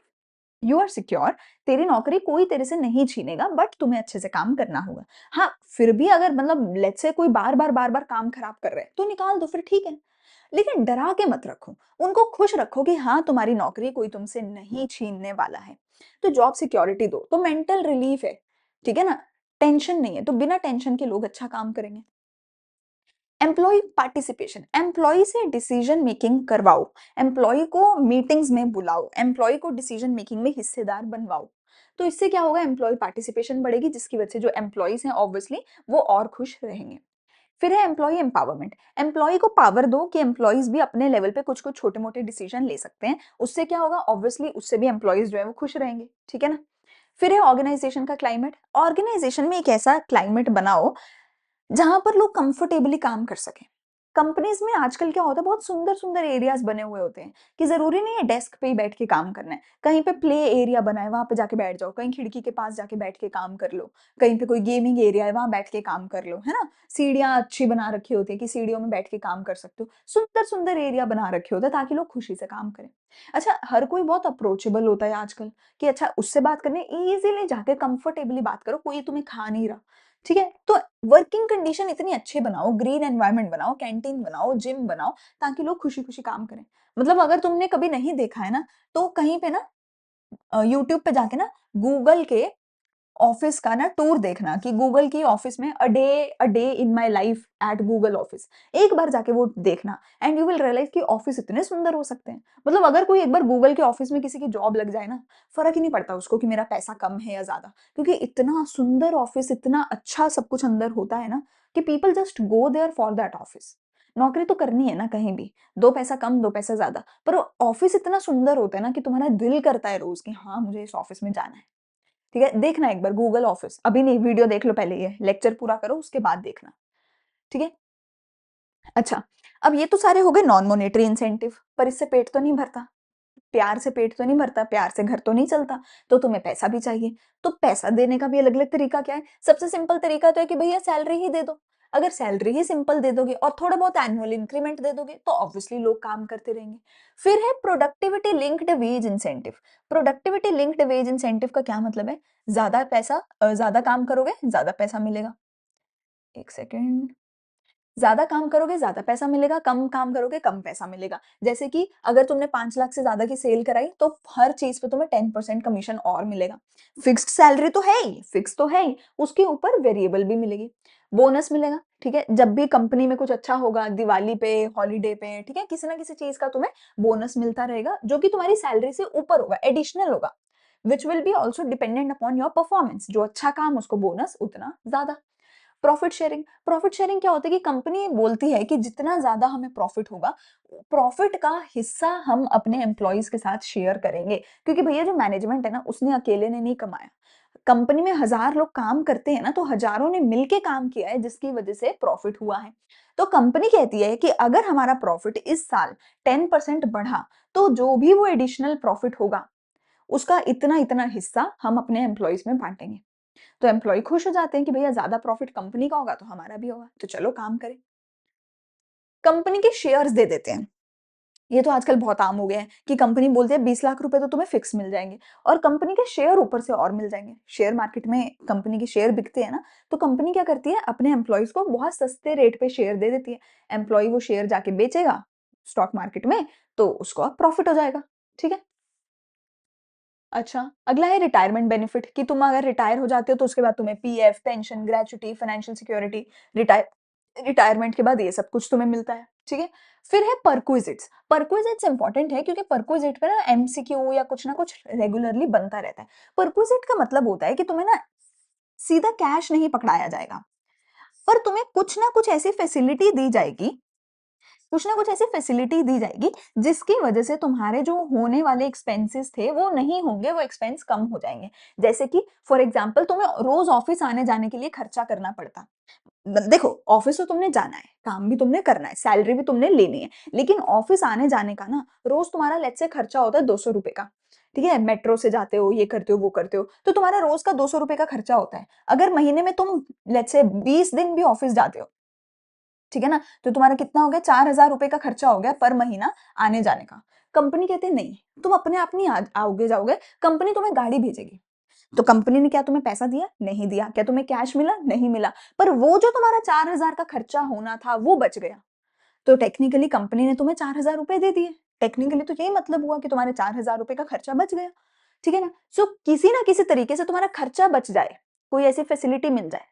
you are secure, तेरी नौकरी कोई तेरे से नहीं छीनेगा, बट तुम्हें अच्छे से काम करना होगा। हाँ, फिर भी अगर मतलब लेट्स से कोई बार-बार काम खराब कर रहा है, तो निकाल दो फिर ठीक है। लेकिन डरा के मत रखो, उनको खुश रखो कि हाँ, तुम्हारी नौकरी कोई तुमसे नहीं छीनने वाला है। तो जॉब सिक्योरिटी दो, तो मेंटल रिलीफ है, ठीक है ना? टेंशन नहीं है, तो बिना टेंशन के लोग अच्छा काम करेंगे। एम्प्लॉयी पार्टिसिपेशन, एम्प्लॉयी से डिसीजन मेकिंग करवाओ, एम्प्लॉयी को मीटिंग्स में बुलाओ, एम्प्लॉयी को डिसीजन मेकिंग में हिस्सेदार बनवाओ। तो इससे क्या होगा, एम्प्लॉयी पार्टिसिपेशन बढ़ेगी, जिसकी वजह से जो एम्प्लॉयीज हैं ऑब्वियसली वो और खुश रहेंगे। फिर है एम्प्लॉयी एम्पावरमेंट, एम्प्लॉयी को पावर दो कि एम्प्लॉयीज भी अपने लेवल पे कुछ कुछ छोटे मोटे डिसीजन ले सकते हैं। उससे क्या होगा, ऑब्वियसली उससे भी एम्प्लॉयीज जो है वो खुश रहेंगे, ठीक है ना? फिर है ऑर्गेनाइजेशन का क्लाइमेट, ऑर्गेनाइजेशन में एक ऐसा क्लाइमेट बनाओ जहाँ पर लोग कंफर्टेबली काम कर सकें। कंपनीज़ में आजकल क्या होता है, बहुत सुंदर-सुंदर एरियाज़ बने हुए होते हैं कि ज़रूरी नहीं है डेस्क पे ही बैठ के काम करना है। कहीं पे प्ले एरिया बना है, वहाँ पे जाके बैठ जाओ, कहीं खिड़की के पास जाके बैठ के काम कर लो, कहीं पे कोई गेमिंग एरिया है, वहाँ बैठ के काम कर लो, है ना? सीढ़ियाँ अच्छी बना रखी होती है कि सीढ़ियों में बैठ के काम कर सकते हो। सुंदर-सुंदर एरिया बना रखे होते हैं ताकि लोग खुशी से काम करें। अच्छा, हर कोई बहुत अप्रोचेबल होता है आजकल कि अच्छा उससे बात करनी है, ईज़िली जाके कंफर्टेबली बात करो, कोई तुम्हें खा नहीं रहा, ठीक है? तो वर्किंग कंडीशन इतनी अच्छी बनाओ, ग्रीन एनवायरनमेंट बनाओ, कैंटीन बनाओ, जिम बनाओ, ताकि लोग खुशी-खुशी काम करें। मतलब अगर तुमने कभी नहीं देखा है ना, तो कहीं पे ना यूट्यूब पे जाके ना गूगल के ऑफिस का ना टूर देखना कि गूगल की ऑफिस में a day in my life at Google office. एक बार जाके वो देखना एंड यू विल रियलाइज़ कि ऑफिस इतने सुंदर हो सकते हैं। मतलब अगर कोई एक बार गूगल के ऑफिस में किसी की जॉब लग जाए ना, फ़र्क ही नहीं पड़ता उसको कि मेरा पैसा कम है या ज़्यादा। क्योंकि इतना सुंदर ऑफिस, इतना अच्छा सब कुछ अंदर होता है ना कि people just go there for that office. नौकरी तो करनी है ना कहीं भी, 2 पैसा कम, 2 पैसा ज़्यादा, पर ऑफिस इतना सुंदर होता है ना कि तुम्हारा दिल करता है रोज़ कि हाँ, मुझे इस ऑफिस में जाना है। ठीक है? देखना एक बार गूगल ऑफ़िस, अभी नहीं वीडियो देख लो पहले ये, लेक्चर पूरा करो उसके बाद देखना, ठीक है? अच्छा, अब ये तो सारे हो गए नॉन मॉनेटरी इंसेंटिव, पर इससे पेट तो नहीं भरता, प्यार से पेट तो नहीं भरता, प्यार से घर तो नहीं चलता, तो तुम्हें पैसा भी चाहिए। तो पैसा देने का भी अलग-अलग तरीका क्या है? सबसे सिंपल तरीका तो है कि भैया सैलरी ही दे दो। अगर सैलरी ही सिंपल दे दोगे और थोड़ा बहुत एनुअल इंक्रीमेंट दे दोगे, तो ऑब्वियसली लोग काम करते रहेंगे। फिर है productivity linked wage incentive. Productivity linked wage incentive का क्या मतलब है? ज़्यादा पैसा ज़्यादा काम करोगे, ज़्यादा पैसा मिलेगा। 1 सेकंड। ज़्यादा काम करोगे, ज़्यादा पैसा मिलेगा, कम काम करोगे, कम पैसा मिलेगा। जैसे कि अगर तुमने 5 लाख से ज़्यादा की सेल कराई, तो हर चीज़ पे तुम्हें 10% कमीशन और मिलेगा। फिक्स्ड सैलरी तो है ही, फिक्स तो है ही, उसके ऊपर वेरिएबल भी मिलेगी। बोनस मिलेगा, ठीक है? जब भी कंपनी में कुछ अच्छा होगा, दिवाली पे, हॉलिडे पे, ठीक है? किसी ना किसी चीज़ का तुम्हें बोनस मिलता रहेगा, जो कि तुम्हारी सैलरी से ऊपर होगा, एडिशनल होगा, which will be also dependent upon your performance. जो अच्छा काम उसको बोनस उतना ज़्यादा। प्रॉफिट शेयरिंग क्या होता है कि कंपनी बोलती है कि जितना ज्यादा हमें प्रॉफिट होगा, प्रॉफिट का हिस्सा हम अपने एम्प्लॉयज के साथ शेयर करेंगे, क्योंकि भैया जो मैनेजमेंट है ना उसने अकेले ने नहीं कमाया। कंपनी में 1000 लोग काम करते हैं ना, तो हजारों ने मिलके काम किया है जिसकी वजह से प्रॉफिट हुआ है। तो कंपनी कहती है कि अगर हमारा प्रॉफिट इस साल 10% बढ़ा, तो जो भी वो एडिशनल प्रॉफिट होगा उसका इतना-इतना हिस्सा हम अपने एम्प्लॉइज़ में बाँटेंगे। तो एम्प्लॉयी खुश हो जाते हैं कि भैया ज़्यादा प्रॉफिट कंपनी का होगा तो हमारा भी होगा, तो चलो काम करें। कंपनी के शेयर्स दे देते हैं। ये तो आजकल बहुत आम हो गया है कि कंपनी बोलती है 20 लाख रुपए तो तुम्हें फिक्स मिल जाएँगे और कंपनी के शेयर ऊपर से और मिल जाएँगे। शेयर मार्केट में कंपनी के शेयर बिकते हैं ना, तो कंपनी क्या करती है अपने एम्प्लॉइज़ को बहुत सस्ते रेट पे शेयर दे देती है। एम्प्लॉयी वो शेयर जाके बेचेगा स्टॉक मार्केट में, तो उसको अब प्रॉफिट हो जाएगा। ठीक है? अच्छा, अगला है रिटायरमेंट बेनिफिट कि तुम अगर रिटायर हो जाते हो तो उसके बाद तुम्हें PF, pension, gratuity, financial security, retire retirement के बाद ये सब कुछ तुम्हें मिलता है, ठीक है? फिर है परक्विजिट्स। परक्विजिट्स इंपॉर्टेंट है क्योंकि परक्विजिट पे ना एमसीक्यू या कुछ ना कुछ रेगुलरली बनता रहता है। परक्विजिट का मतलब होता है कि तुम्हें ना सीधा कैश नहीं पकड़ाया जाएगा, पर तुम्हें कुछ ना कुछ ऐसी फैसिलिटी दी जाएगी, कुछ ना कुछ ऐसी फैसिलिटी दी जाएगी जिसकी वजह से तुम्हारे जो होने वाले एक्सपेंसेस थे वो नहीं होंगे, वो एक्सपेंस कम हो जाएँगे। जैसे कि फॉर एग्ज़ाम्पल तुम्हें रोज़ ऑफ़िस आने-जाने के लिए खर्चा करना पड़ता। देखो ऑफ़िस तो तुमने जाना है, काम भी तुमने करना है, सैलरी भी तुमने लेनी है, लेकिन ऑफ़िस आने-जाने का ना रोज़ तुम्हारा लेट्स से खर्चा होता है ₹200 का, ठीक है? मेट्रो से जाते हो, ये करते हो, वो करते हो, तो तुम्हारा रोज़ का ₹200 का खर्चा होता है। अगर महीने में तुम लेट्स से 20 दिन भी ऑफ़िस जाते हो, ठीक है ना? तो तुम्हारा कितना हो गया ₹4000 का खर्चा हो गया पर महीना आने-जाने का। कंपनी कहती है नहीं, तुम अपने आप नहीं आओगे-जाओगे, कंपनी तुम्हें गाड़ी भेजेगी। तो कंपनी ने क्या तुम्हें पैसा दिया? नहीं दिया। क्या तुम्हें कैश मिला? नहीं मिला। पर वो जो तुम्हारा 4000 का खर्चा होना था, वो बच गया। तो टेक्निकली कंपनी ने तुम्हें ₹4000 दे दिए। टेक्निकली तो यही मतलब हुआ कि तुम्हारे ₹4000 का खर्चा बच गया। ठीक है ना? सो किसी ना किसी तरीके से तुम्हारा खर्चा बच जाए, कोई ऐसी फैसिलिटी मिल जाए,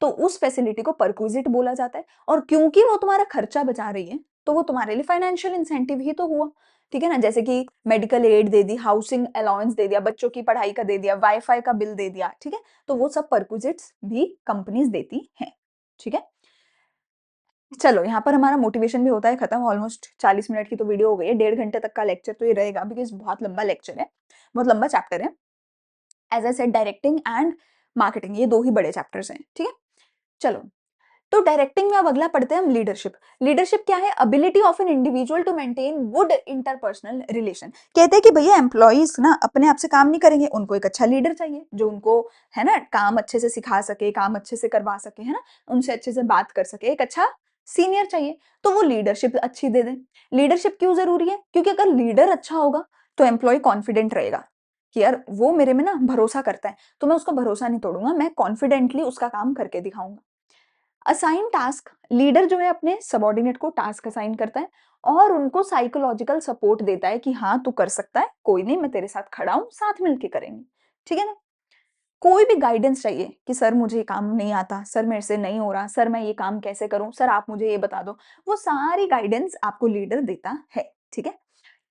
तो उस फैसिलिटी को परक्विजिट बोला जाता है और क्योंकि वो तुम्हारा खर्चा बचा रही है, तो वो तुम्हारे लिए फाइनेंशियल इंसेंटिव ही तो हुआ। ठीक है ना? जैसे कि मेडिकल एड दे दी, हाउसिंग अलाउंस दे दिया, बच्चों की पढ़ाई का दे दिया, वाई-फाई का बिल दे दिया, ठीक है? तो वो सब परक्विजिट्स भी कंपनीज़ देती हैं। ठीक है? चलो यहाँ पर हमारा मोटिवेशन भी होता है खत्म ऑलमोस्ट 40 मिनट की तो वीडियो हो गई है, 1.5 घंटे तक का लेक्चर तो ये रहेगा बिकॉज़ बहुत लंबा लेक्चर है, बहुत लंबा चैप्टर है। As I said directing and marketing ये 2 ही बड़े चैप्टर्स हैं, ठीक है? चलो, तो डायरेक्टिंग में अब अगला पढ़ते हैं हम लीडरशिप। लीडरशिप क्या है? Ability of an individual to maintain good interpersonal relation. कहते हैं कि भैया एम्प्लॉइज़ ना अपने आप से काम नहीं करेंगे, उनको एक अच्छा लीडर चाहिए, जो उनको है ना काम अच्छे से सिखा सके, काम अच्छे से करवा सके, है ना? उनसे अच्छे से बात कर सके, एक अच्छा सीनियर चाहिए, तो वो लीडरशिप अच्छी दे दें। लीडरशिप क्यों ज़रूरी है? क्योंकि अगर लीडर अच्छा होगा, तो एम्प्लॉयी कॉन्फिडेंट रहेगा कि यार वो मेरे में ना भरोसा करता है, तो मैं उसका भरोसा नहीं तोड़ूँगा, मैं कॉन्फिडेंटली उसका काम करके दिखाऊँगा। असाइन टास्क लीडर जो है अपने सबऑर्डिनेट को टास्क असाइन करता है और उनको साइकोलॉजिकल सपोर्ट देता है कि हाँ तू कर सकता है, कोई नहीं मैं तेरे साथ खड़ा हूँ, साथ मिलके करेंगे। ठीक है ना? कोई भी गाइडेंस चाहिए कि सर मुझे ये काम नहीं आता, सर मेरे से नहीं हो रहा, सर मैं ये काम कैसे करूँ, सर आप मुझे ये बता दो। वो सारी गाइडेंस आपको लीडर देता है, ठीक है?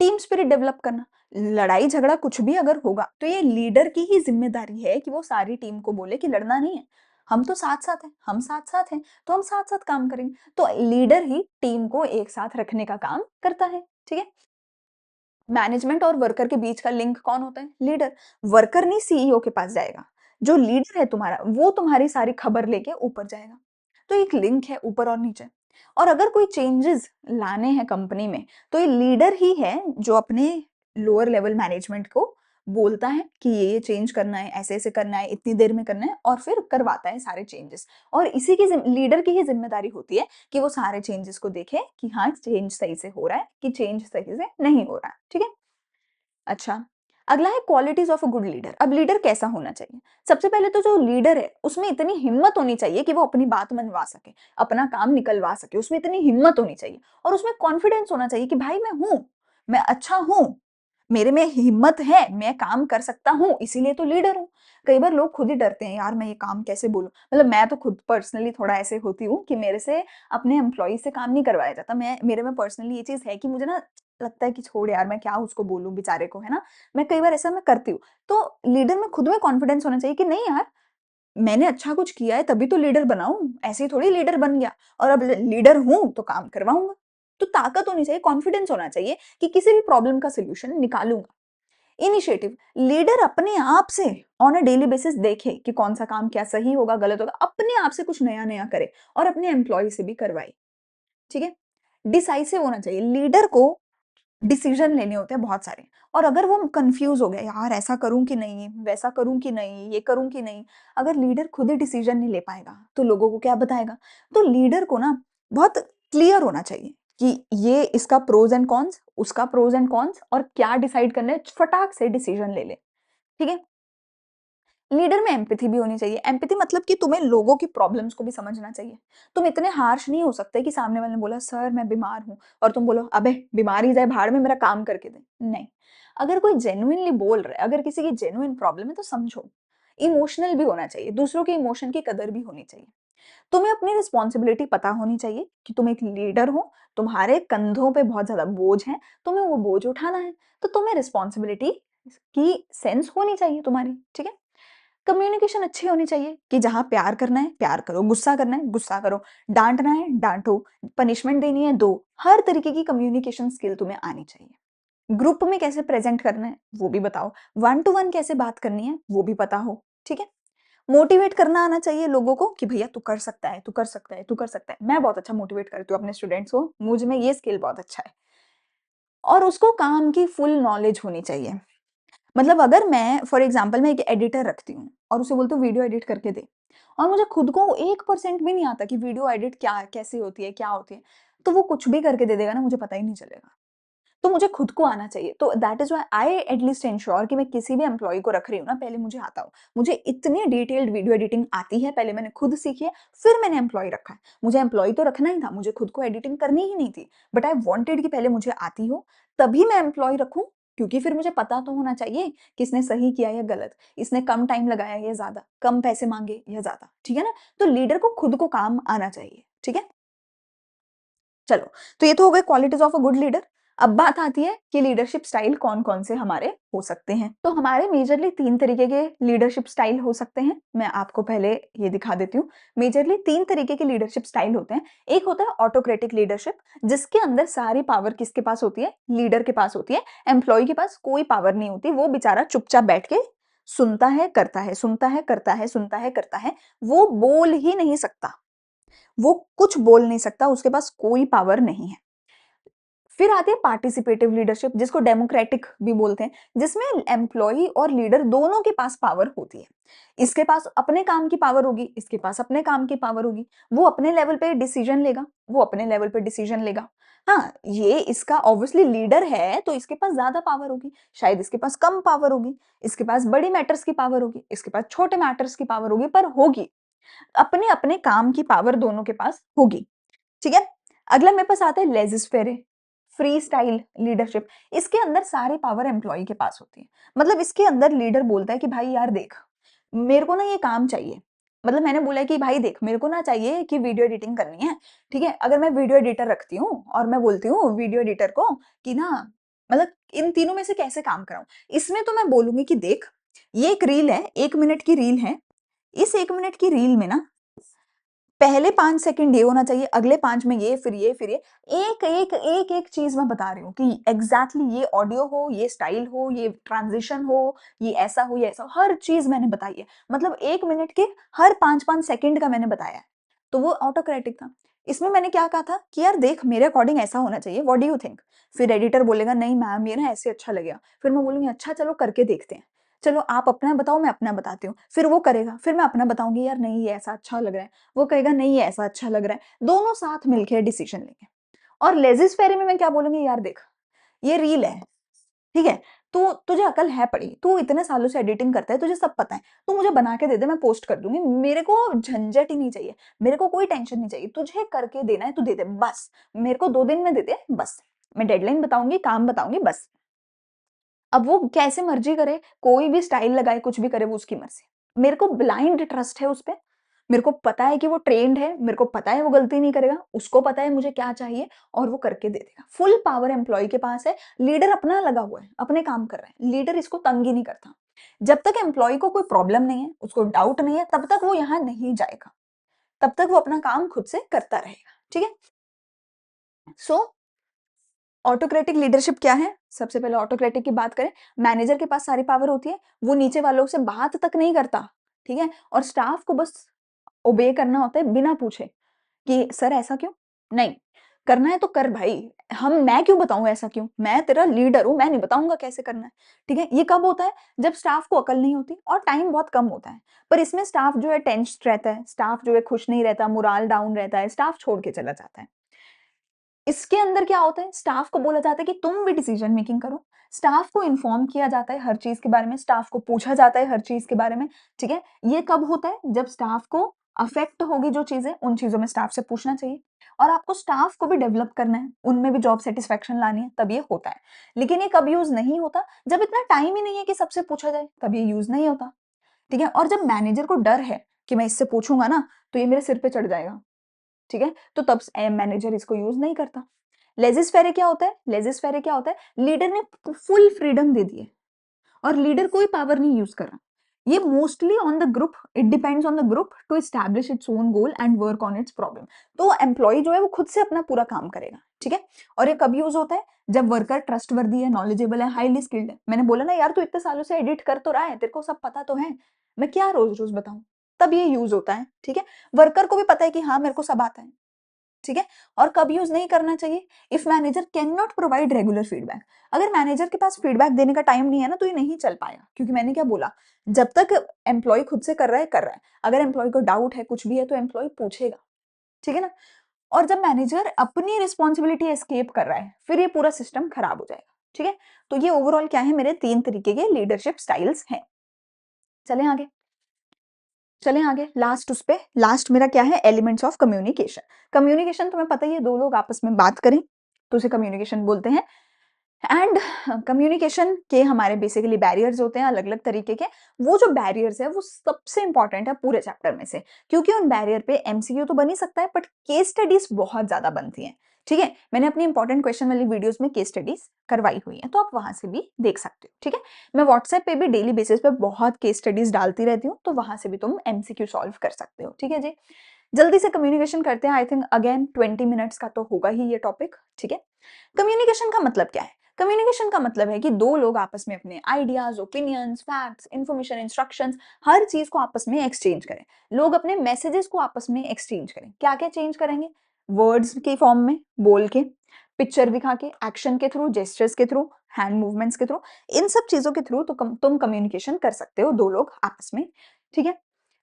टीम स्पिरिट डेवलप करना, लड़ाई झगड़ा कुछ भी अगर होगा, तो ये लीडर की ही ज़िम्मेदारी है कि वो सारी टीम को बोले कि लड़ना नहीं है, हम तो साथ-साथ हैं, हम साथ-साथ हैं, तो हम साथ-साथ काम करेंगे। तो लीडर ही टीम को एक साथ रखने का काम करता है, ठीक है? मैनेजमेंट और वर्कर के बीच का लिंक कौन होता है? लीडर। वर्कर नहीं सीईओ के पास जाएगा। जो लीडर है तुम्हारा, वो तुम्हारी सारी खबर लेके ऊपर जाएगा। तो एक लिंक है ऊपर और नीचे। और अगर कोई चेंजेस लाने हैं कंपनी में, तो ये लीडर ही है जो अपने लोअर लेवल मैनेजमेंट को बोलता है कि ये चेंज करना है, ऐसे-ऐसे करना है, इतनी देर में करना है और फिर करवाता है सारे चेंजेस। और इसी की लीडर की ही ज़िम्मेदारी होती है कि वो सारे चेंजेस को देखे कि हाँ, चेंज सही से हो रहा है, कि चेंज सही से नहीं हो रहा है, ठीक है? अच्छा, अगला है qualities of a good leader. अब लीडर कैसा होना चाहिए? सबसे पहले तो जो लीडर है, उसमें इतनी हिम्मत होनी चाहिए कि वो अपनी बात मनवा सके, अपना काम निकलवा सके, उसमें इतनी हिम्मत होनी चाहिए और उसमें कॉन्फिडेंस होना चाहिए कि भाई मैं हूँ, मैं अच्छा हूँ, मेरे में हिम्मत है, मैं काम कर सकता हूँ, इसीलिए तो लीडर हूँ। कई बार लोग खुद ही डरते हैं, यार मैं ये काम कैसे बोलूँ? मतलब मैं तो खुद पर्सनली थोड़ा ऐसे होती हूँ कि मेरे से अपने एम्प्लॉयी से काम नहीं करवाया जाता। मैं मेरे में पर्सनली ये चीज़ है कि मुझे ना लगता है कि छोड़ यार मैं क्या उसको बोलूँ बेचारे को, है ना? मैं कई बार ऐसा मैं करती हूँ। तो लीडर में खुद में कॉन्फिडेंस होना चाहिए कि नहीं यार, मैंने अच्छा कुछ किया है तभी तो लीडर बना हूँ, ऐसे ही थोड़ी लीडर बन गया और अब लीडर हूँ तो काम करवाऊँगा। तो ताकत होनी चाहिए, कॉन्फिडेंस होना चाहिए कि किसी भी प्रॉब्लम का सॉल्यूशन निकालूँगा। इनिशिएटिव लीडर अपने आप से ऑन अ डेली बेसिस देखे कि कौन सा काम क्या सही होगा, गलत होगा, अपने आप से कुछ नया-नया करे और अपने एम्प्लॉयी से भी करवाए, ठीक है? डिसाइसिव होना चाहिए लीडर को डिसीजन लेने होते हैं बहुत सारे। और अगर वो कंफ्यूज हो गया, यार ऐसा करूं कि नहीं, वैसा करूं कि नहीं, ये करूं कि नहीं, अगर लीडर खुद ही डिसीजन नहीं ले पाएगा तो लोगों को क्या बताएगा? तो लीडर को ना बहुत क्लियर होना चाहिए कि ये इसका प्रोज एंड कॉन्स, उसका प्रोज एंड कॉन्स, और क्या डिसाइड करना है, फटाक से डिसीजन ले ले। ठीक है। लीडर में एम्पैथी भी होनी चाहिए। एम्पैथी मतलब कि तुम्हें लोगों की प्रॉब्लम्स को भी समझना चाहिए। तुम इतने हार्श नहीं हो सकते कि सामने वाले ने बोला सर मैं बीमार हूँ और तुम बोलो अबे बीमार ही जाए भाड़ में, मेरा काम करके दे। नहीं, अगर कोई जेन्युइनली बोल रहा है, अगर किसी की जेन्युइन प्रॉब्लम है तो समझो। इमोशनल भी होना चाहिए, दूसरों के इमोशन की कदर भी होनी चाहिए। तुम्हें अपनी रिस्पॉन्सिबिलिटी पता होनी चाहिए कि तुम एक लीडर हो, तुम्हारे कंधों पे बहुत ज्यादा बोझ है, तुम्हें वो बोझ उठाना है। तो तुम्हें रिस्पॉन्सिबिलिटी की सेंस होनी चाहिए तुम्हारी। ठीक है। कम्युनिकेशन अच्छी होनी चाहिए कि जहाँ प्यार करना है प्यार करो, गुस्सा करना है गुस्सा करो, डांटना है डांटो, पनिशमेंट देनी है दो। हर तरीके की कम्युनिकेशन स्किल तुम्हें आनी चाहिए। ग्रुप में कैसे प्रेजेंट करना है वो भी बताओ, वन टू वन कैसे बात करनी है वो भी पता हो। ठीक है। मोटिवेट करना आना चाहिए लोगों को कि भैया तू कर सकता है, तू कर सकता है, तू कर सकता है। मैं बहुत अच्छा मोटिवेट करती हूँ अपने स्टूडेंट्स को, मुझ में ये स्किल बहुत अच्छा है। और उसको काम की फुल नॉलेज होनी चाहिए। मतलब अगर मैं फॉर एग्जांपल मैं एक एडिटर रखती हूँ और उसे बोलती हूँ वीडियो एडिट करके दे, और मुझे खुद को 1% भी नहीं आता कि वीडियो एडिट क्या कैसे होती है, क्या होती है, तो वो कुछ भी करके दे देगा ना, मुझे पता ही नहीं चलेगा। तो मुझे खुद को आना चाहिए। तो that is why I at least ensure कि मैं किसी भी एम्प्लॉयी को रख रही हूँ ना, पहले मुझे आता हो। मुझे इतनी डिटेल्ड वीडियो एडिटिंग आती है, पहले मैंने खुद सीखी है, फिर मैंने एम्प्लॉयी रखा है। मुझे एम्प्लॉयी तो रखना ही था, मुझे खुद को एडिटिंग करनी ही नहीं थी। बट आई वांटेड कि पहले मुझे आती हो, तभी मैं एम्प्लॉयी रखूँ, क्योंकि फिर मुझे पता तो होना चाहिए कि इसने सही किया या गलत, इसने कम टाइम लगाया या ज़्यादा, कम पैसे माँगे या ज़्यादा। ठीक है ना? तो लीडर को खुद को काम आना चाहिए। ठीक है? चलो, तो ये तो हो गए qualities of a good leader. अब बात आती है कि लीडरशिप स्टाइल कौन-कौन से हमारे हो सकते हैं। तो हमारे मेजरली 3 तरीके के लीडरशिप स्टाइल हो सकते हैं। मैं आपको पहले ये दिखा देती हूँ। मेजरली 3 तरीके के लीडरशिप स्टाइल होते हैं। एक होता है ऑटोक्रेटिक लीडरशिप, जिसके अंदर सारी पावर किसके पास होती है? लीडर के पास होती है। एम्प्लॉयी के पास कोई पावर नहीं होती। वो बेचारा चुपचाप बैठ के सुनता है, करता है, सुनता है, करता है, सुनता है, करता है। वो बोल ही नहीं सकता। वो कुछ बोल नहीं सकता, उसके पास कोई पावर नहीं है। फिर आती है पार्टिसिपेटिव लीडरशिप, जिसको डेमोक्रेटिक भी बोलते हैं, जिसमें एम्प्लॉई और लीडर दोनों के पास पावर होती है। इसके पास अपने काम की पावर होगी, इसके पास अपने काम की पावर होगी। वो अपने लेवल पे डिसीजन लेगा, वो अपने लेवल पे डिसीजन लेगा। हाँ, ये इसका ऑब्वियसली लीडर है तो इसके पास ज्यादा पावर होगी, शायद इसके पास कम पावर होगी, इसके पास बड़ी मैटर्स की पावर होगी, इसके पास छोटे मैटर्स की पावर होगी, पर होगी। अपने अपने काम की पावर दोनों के पास होगी। ठीक है। अगला मेरे पास आता है लेजिस फेरे, फ्री स्टाइल लीडरशिप। इसके अंदर सारी पावर एम्प्लॉय के पास होती है। मतलब इसके अंदर लीडर बोलता है कि भाई यार देख, मेरे को ना ये काम चाहिए। मतलब मैंने बोला कि भाई देख, मेरे को ना चाहिए कि वीडियो एडिटिंग करनी है। ठीक है। अगर मैं वीडियो एडिटर रखती हूँ और मैं बोलती हूँ वीडियो एडिटर को कि ना, मतलब इन तीनों में से कैसे काम कराऊं, इसमें तो मैं बोलूंगी कि देख, ये एक रील है, 1 मिनट की रील है। इस 1 मिनट की रील में ना पहले 5 सेकंड ये होना चाहिए, अगले 5 में ये, फिर ये, फिर ये। एक-एक चीज़ मैं बता रही हूँ कि एग्ज़ैक्टली ये ऑडियो हो, ये स्टाइल हो, ये ट्रांज़िशन हो, ये ऐसा हो, ये ऐसा हो, हर चीज़ मैंने बताई है। मतलब 1 मिनट के हर 5-5 सेकंड का मैंने बताया है। तो वो ऑटोक्रेटिक था। इसमें मैंने क्या कहा था कि यार देख, मेरे अकॉर्डिंग ऐसा होना चाहिए, व्हाट डू यू थिंक? फिर एडिटर बोलेगा नहीं मैम ये ना ऐसे अच्छा लगेगा। फिर मैं बोलूँगी अच्छा चलो करके देखते हैं। चलो आप अपना बताओ, मैं अपना बताती हूँ। फिर वो करेगा, फिर मैं अपना बताऊँगी, यार नहीं ये ऐसा अच्छा लग रहा है। वो कहेगा नहीं ये ऐसा अच्छा लग रहा है। दोनों साथ मिलके डिसीजन लेंगे। और लेजिस फेरे में मैं क्या बोलूँगी, यार देख, ये रील है, ठीक है? तू तुझे अकल है पड़ी, तू इतने सालों से एडिटिंग करता है, तुझे सब पता है। तू मुझे बना के दे दे, मैं पोस्ट कर दूँगी। मेरे को झंझट ही नहीं चाहिए, मेरे को कोई टेंशन नहीं चाहिए। तुझे करके देना है, तू दे दे बस। मेरे को 2 दिन में दे दे बस। मैं डेडलाइन बताऊँगी, काम बताऊँगी बस। अब वो कैसे मर्ज़ी करे, कोई भी स्टाइल लगाए, कुछ भी करे, वो उसकी मर्ज़ी। मेरे को ब्लाइंड ट्रस्ट है उस पे। मेरे को पता है कि वो ट्रेन्ड है, मेरे को पता है वो गलती नहीं करेगा, उसको पता है मुझे क्या चाहिए और वो करके दे देगा। फुल पावर एम्प्लॉयी के पास है, लीडर अपना लगा हुआ है, अपने काम कर रहा है। लीडर इसको तंग ही नहीं करता। जब तक एम्प्लॉयी को कोई प्रॉब्लम नहीं है, उसको डाउट नहीं है, तब तक वो यहाँ नहीं जाएगा। तब तक वो अपना काम खुद से करता रहेगा। ठीक है? सो ऑटोक्रेटिक लीडरशिप क्या है? सबसे पहले ऑटोक्रेटिक की बात करें, मैनेजर के पास सारी पावर होती है, वो नीचे वालों से बात तक नहीं करता, ठीक है? और स्टाफ को बस ओबे करना होता है बिना पूछे कि सर ऐसा क्यों? नहीं, करना है तो कर भाई, मैं क्यों बताऊँ ऐसा क्यों? मैं तेरा लीडर हूँ, मैं नहीं बताऊँगा कैसे करना है, ठीक है? ये कब होता है? जब स्टाफ को अकल नहीं होती और टाइम बहुत कम होता है। पर इसमें स्टाफ जो है टेंस्ड रहता है, स्टाफ जो है खुश नहीं रहता, मोरल डाउन रहता है, स्टाफ छोड़ के चला जाता है। इसके अंदर क्या होता है, स्टाफ को बोला जाता है कि तुम भी डिसीजन मेकिंग करो। स्टाफ को इन्फॉर्म किया जाता है हर चीज़ के बारे में, स्टाफ को पूछा जाता है हर चीज़ के बारे में, ठीक है? ये कब होता है? जब स्टाफ को अफ़ेक्ट होगी जो चीज़ें, उन चीज़ों में स्टाफ से पूछना चाहिए और आपको स्टाफ को भी डेवलप करना है, उनमें भी जॉब सैटिस्फैक्शन लानी है, तब ये होता है। लेकिन ये कब यूज़ नहीं होता? जब इतना टाइम ही नहीं है कि सबसे पूछा जाए, तब ये यूज़ नहीं होता, ठीक है? और जब मैनेजर को डर है कि मैं इससे पूछूँगा ना, तो ये मेरे सिर पे चढ़ जाएगा, ठीक है? तो तब मैनेजर इसको यूज़ नहीं करता। लेजिस फेरे क्या होता है? लेजिस फेरे क्या होता है? लीडर ने फुल फ्रीडम दे दी है और लीडर कोई पावर नहीं यूज़ कर रहा। ये mostly on the group, it depends on the group to establish its own goal and work on its problem. तो एम्प्लॉयी जो है वो खुद से अपना पूरा काम करेगा, ठीक है? और ये कब यूज़ होता है? जब वर्कर ट्रस्टवर्दी है, नॉलेजेबल है, हाइली स्किल्ड है। मैंने बोला ना यार, तू इतने सालों से एडिट कर तो रहा है, तेरे को सब पता तो है, मैं क्या रोज़-रोज़ बताऊँ? तब ये यूज़ होता है, ठीक है? वर्कर को भी पता है कि हाँ, मेरे को सब आता है। ठीक है? और कब यूज़ नहीं करना चाहिए? If manager can not provide regular feedback. अगर मैनेजर के पास फीडबैक देने का टाइम नहीं है ना, तो ये नहीं चल पाएगा, क्योंकि मैंने क्या बोला, जब तक एम्प्लॉयी खुद से कर रहा है, कर रहा है। अगर एम्प्लॉयी को डाउट है, कुछ भी है, तो एम्प्लॉयी पूछेगा, ठीक है ना? और जब मैनेजर अपनी रिस्पॉन्सिबिलिटी एस्केप कर रहा है, फिर ये पूरा सिस्टम खराब हो जाएगा, ठीक है? तो ये ओवरऑल क्या है, मेरे 3 तरीके के लीडरशिप स्टाइल्स हैं। चलें आगे? चलें आगे, लास्ट उस पे, लास्ट मेरा क्या है, एलिमेंट्स ऑफ कम्युनिकेशन। कम्युनिकेशन तुम्हें पता ही है, 2 लोग आपस में बात करें, तो उसे कम्युनिकेशन बोलते हैं। एंड कम्युनिकेशन के हमारे बेसिकली बैरियर्स होते हैं अलग-अलग तरीके के। वो जो बैरियर्स है, वो सबसे इंपॉर्टेंट है पूरे चैप्टर में से, क्योंकि उन बैरियर पे एमसीक्यू तो बन ही सकता है, बट केस स्टडीज़ बहुत ज़्यादा बनती हैं, ठीक है? मैंने अपनी इंपॉर्टेंट क्वेश्चन वाली वीडियोज़ में केस स्टडीज़ करवाई हुई हैं, तो आप वहाँ से भी देख सकते हो, ठीक है? मैं व्हाट्सएप पे भी डेली बेसिस पे बहुत केस स्टडीज़ डालती रहती हूँ, तो वहाँ से भी तुम एमसीक्यू सॉल्व कर सकते हो, ठीक है जी? जल्दी से कम्युनिकेशन करते हैं, आई थिंक अगेन 20 मिनट्स का तो होगा ही ये टॉपिक, ठीक है? कम्युनिकेशन का मतलब क्या है? कम्युनिकेशन का मतलब है कि 2 लोग आपस में अपने ideas, opinions, facts, information, instructions, हर चीज़ को आपस में एक्सचेंज करें। लोग अपने मैसेजेस को आपस में एक्सचेंज करें। क्या-क्या चेंज करेंगे? वर्ड्स के फॉर्म में, बोल के, पिक्चर दिखा के, एक्शन के थ्रू, जेस्चर्स के थ्रू, हैंड मूवमेंट्स के थ्रू, इन सब चीज़ों के थ्रू तो तुम कम्युनिकेशन कर सकते हो 2 लोग आपस में, ठीक है?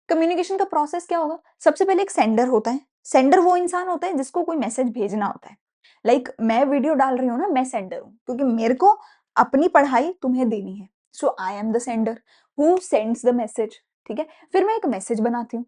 कम्युनिकेशन का प्रोसेस क्या होगा? सबसे पहले एक सेंडर होता है। सेंडर वो इंसान होता है जिसको कोई मैसेज भेजना होता है। लाइक मैं वीडियो डाल रही हूँ ना, मैं सेंडर हूँ, क्योंकि मेरे को अपनी पढ़ाई तुम्हें देनी है। So I am the sender who sends the message, ठीक है? फिर मैं एक मैसेज बनाती हूँ।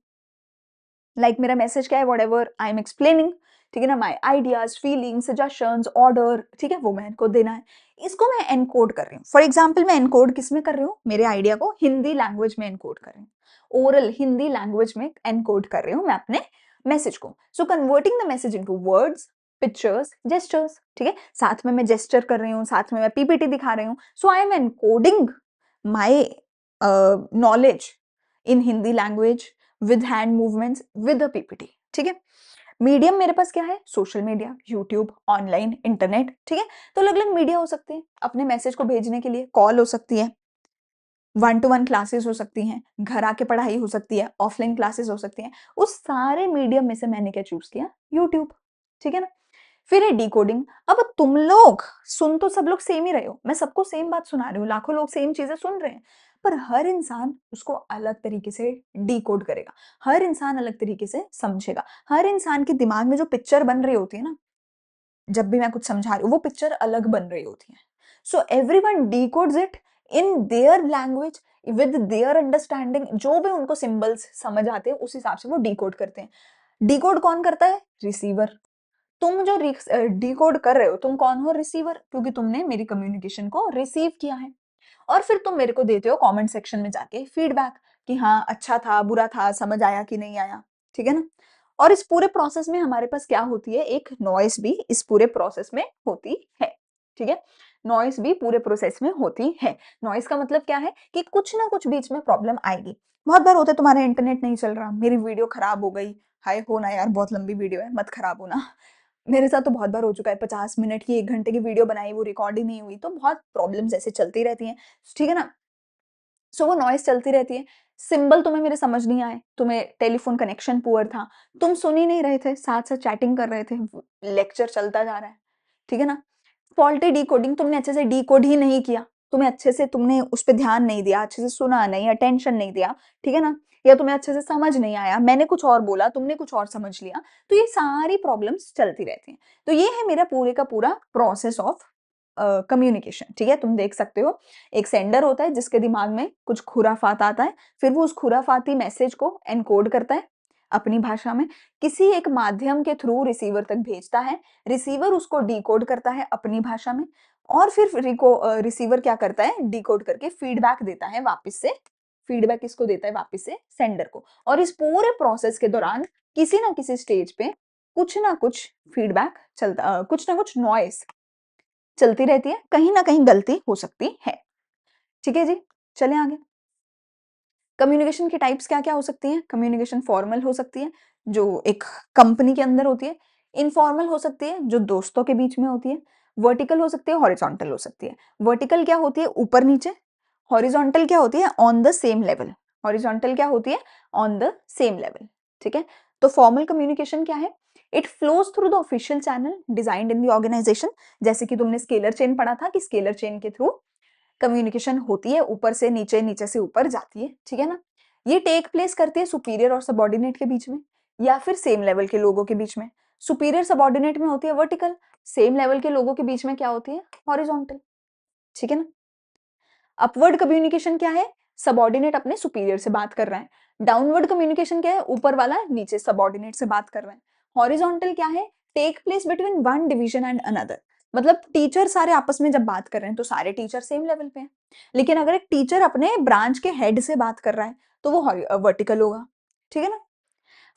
लाइक मेरा मैसेज क्या है, व्हाटएवर आई एम एक्सप्लेनिंग, ठीक है ना, my ideas, feelings, suggestions, order, ठीक है, वो मैं इनको देना है। इसको मैं एनकोड कर रही हूँ। फॉर एग्जांपल मैं एनकोड किस में कर रही हूँ, मेरे आइडिया को हिंदी लैंग्वेज में एनकोड कर रही हूँ, ओरल हिंदी लैंग्वेज में एनकोड कर रही हूँ मैं अपने मैसेज को। So converting the message into words, pictures, gestures, ठीक है, साथ में मैं जेस्चर कर रही हूँ, साथ में मैं पीपीटी दिखा रही हूँ। So I am encoding my knowledge in Hindi language with hand movements with a PPT, ठीक है? मीडियम मेरे पास क्या है, social media, YouTube, online, internet, ठीक है? तो अलग-अलग मीडिया हो सकते हैं अपने मैसेज को भेजने के लिए। कॉल हो सकती है, वन टू वन क्लासेस हो सकती हैं, घर आके पढ़ाई हो सकती है, ऑफलाइन क्लासेस हो सकती हैं। उस सारे मीडियम में से मैंने क्या चूज़ किया, यूट्यूब, ठीक है ना? फिर है डिकोडिंग। अब तुम लोग सुन तो सब लोग सेम ही रहे हो, मैं सबको सेम बात सुना रही हूँ, लाखों लोग सेम चीजें सुन रहे हैं, पर हर इंसान उसको अलग तरीके से डिकोड करेगा, हर इंसान अलग तरीके से समझेगा। हर इंसान के दिमाग में जो पिक्चर बन रही होती है ना, जब भी मैं कुछ समझा रही हूँ, वो पिक्चर अलग बन रही होती है। So everyone डिकोड्स it in their language with their understanding, जो भी उनको सिंबल्स समझ आते हैं उस हिसाब से वो डिकोड करते हैं। डिकोड कौन करता है? रिसीवर। तुम जो डिकोड कर रहे हो, तुम कौन हो? रिसीवर, क्योंकि तुमने मेरी कम्युनिकेशन को रिसीव किया है। और फिर तुम मेरे को देते हो कमेंट सेक्शन में जाके फीडबैक कि हाँ, अच्छा था, बुरा था, समझ आया कि नहीं आया, ठीक है ना? और इस पूरे प्रोसेस में हमारे पास क्या होती है, एक नॉइस भी इस पूरे प्रोसेस में होती है, ठीक है? नॉइस भी पूरे प्रोसेस में होती है। नॉइस का मतलब क्या है कि कुछ ना कुछ बीच में प्रॉब्लम आएगी। बहुत बार होता है तुम्हारा इंटरनेट नहीं चल रहा, मेरी वीडियो खराब हो गई, हाय हो ना यार, बहुत लंबी वीडियो है, मत खराब होना। मेरे साथ तो बहुत बार हो चुका है, 50 मिनट की 1 घंटे की वीडियो बनाई, वो रिकॉर्ड ही नहीं हुई, तो बहुत प्रॉब्लम्स ऐसे चलती रहती हैं, ठीक है ना? सो वो नॉइज़ चलती रहती है। सिंबल तुम्हें मेरे समझ नहीं आए, तुम्हें टेलीफोन कनेक्शन पुअर था, तुम सुन ही नहीं रहे थे, साथ-साथ चैटिंग कर रहे थे, लेक्चर चलता जा रहा है, ठीक है ना? फॉल्टी डिकोडिंग, तुमने अच्छे से डिकोड ही नहीं किया, तुम्हें अच्छे से तुमने उस पे ध्यान नहीं दिया, अच्छे से सुना नहीं, अटेंशन नहीं दिया, ठीक है ना? या तुम्हें अच्छे से समझ नहीं आया, मैंने कुछ और बोला, तुमने कुछ और समझ लिया, तो ये सारी प्रॉब्लम्स चलती रहती हैं। तो ये है मेरा पूरे का पूरा प्रोसेस ऑफ कम्युनिकेशन, ठीक है? तुम देख सकते हो, एक सेंडर होता है जिसके दिमाग में कुछ खुराफात आता है, फिर वो उस खुराफाती मैसेज को एनकोड करता है अपनी भाषा में, किसी एक माध्यम के थ्रू रिसीवर तक भेजता है, रिसीवर उसको डिकोड करता है अपनी भाषा में, और फिर रिसीवर क्या करता है, डिकोड करके फीडबैक देता है वापस से, फीडबैक किसको देता है, वापस से सेंडर को। और इस पूरे प्रोसेस के दौरान किसी ना किसी स्टेज पे कुछ ना कुछ फीडबैक चलता, कुछ ना कुछ नॉइस चलती रहती है, कहीं ना कहीं गलती हो सकती है, ठीक है जी। चलें आगे। कम्युनिकेशन की टाइप्स क्या-क्या हो सकती हैं? कम्युनिकेशन फॉर्मल हो सकती है, जो एक कंपनी के अंदर होती है, इनफॉर्मल हो सकती है, जो दोस्तों के बीच में होती है, वर्टिकल हो सकती है, हॉरिजॉन्टल हो सकती है। वर्टिकल क्या होती है? ऊपर-नीचे, हॉरिजॉन्टल क्या होती है? On the same level, horizontal क्या होती है? ऑन द सेम लेवल, ठीक है? तो फॉर्मल कम्युनिकेशन क्या है? It flows through the official channel designed in the organization, जैसे कि तुमने स्केलर चेन पढ़ा था कि स्केलर चेन के थ्रू कम्युनिकेशन होती है, ऊपर से नीचे, नीचे से ऊपर जाती है, ठीक है ना? ये टेक प्लेस करती है सुपीरियर और सबऑर्डिनेट के बीच में, या फिर सेम लेवल के लोगों के बीच में। सुपीरियर सबऑर्डिनेट में होती है वर्टिकल, सेम लेवल के लोगों के बीच में क्या होती है? हॉरिजॉन्टल, ठीक है ना? अपवर्ड कम्युनिकेशन क्या है? सबऑर्डिनेट अपने सुपीरियर से बात कर रहा है। डाउनवर्ड कम्युनिकेशन क्या है? ऊपर वाला नीचे सबऑर्डिनेट से बात कर रहा है। हॉरिजॉन्टल क्या है? Take place between one division and another, मतलब टीचर सारे आपस में जब बात कर रहे हैं तो सारे टीचर सेम लेवल पे हैं, लेकिन अगर एक टीचर अपने ब्रांच के हेड से बात कर रहा है तो वो वर्टिकल होगा, ठीक है ना?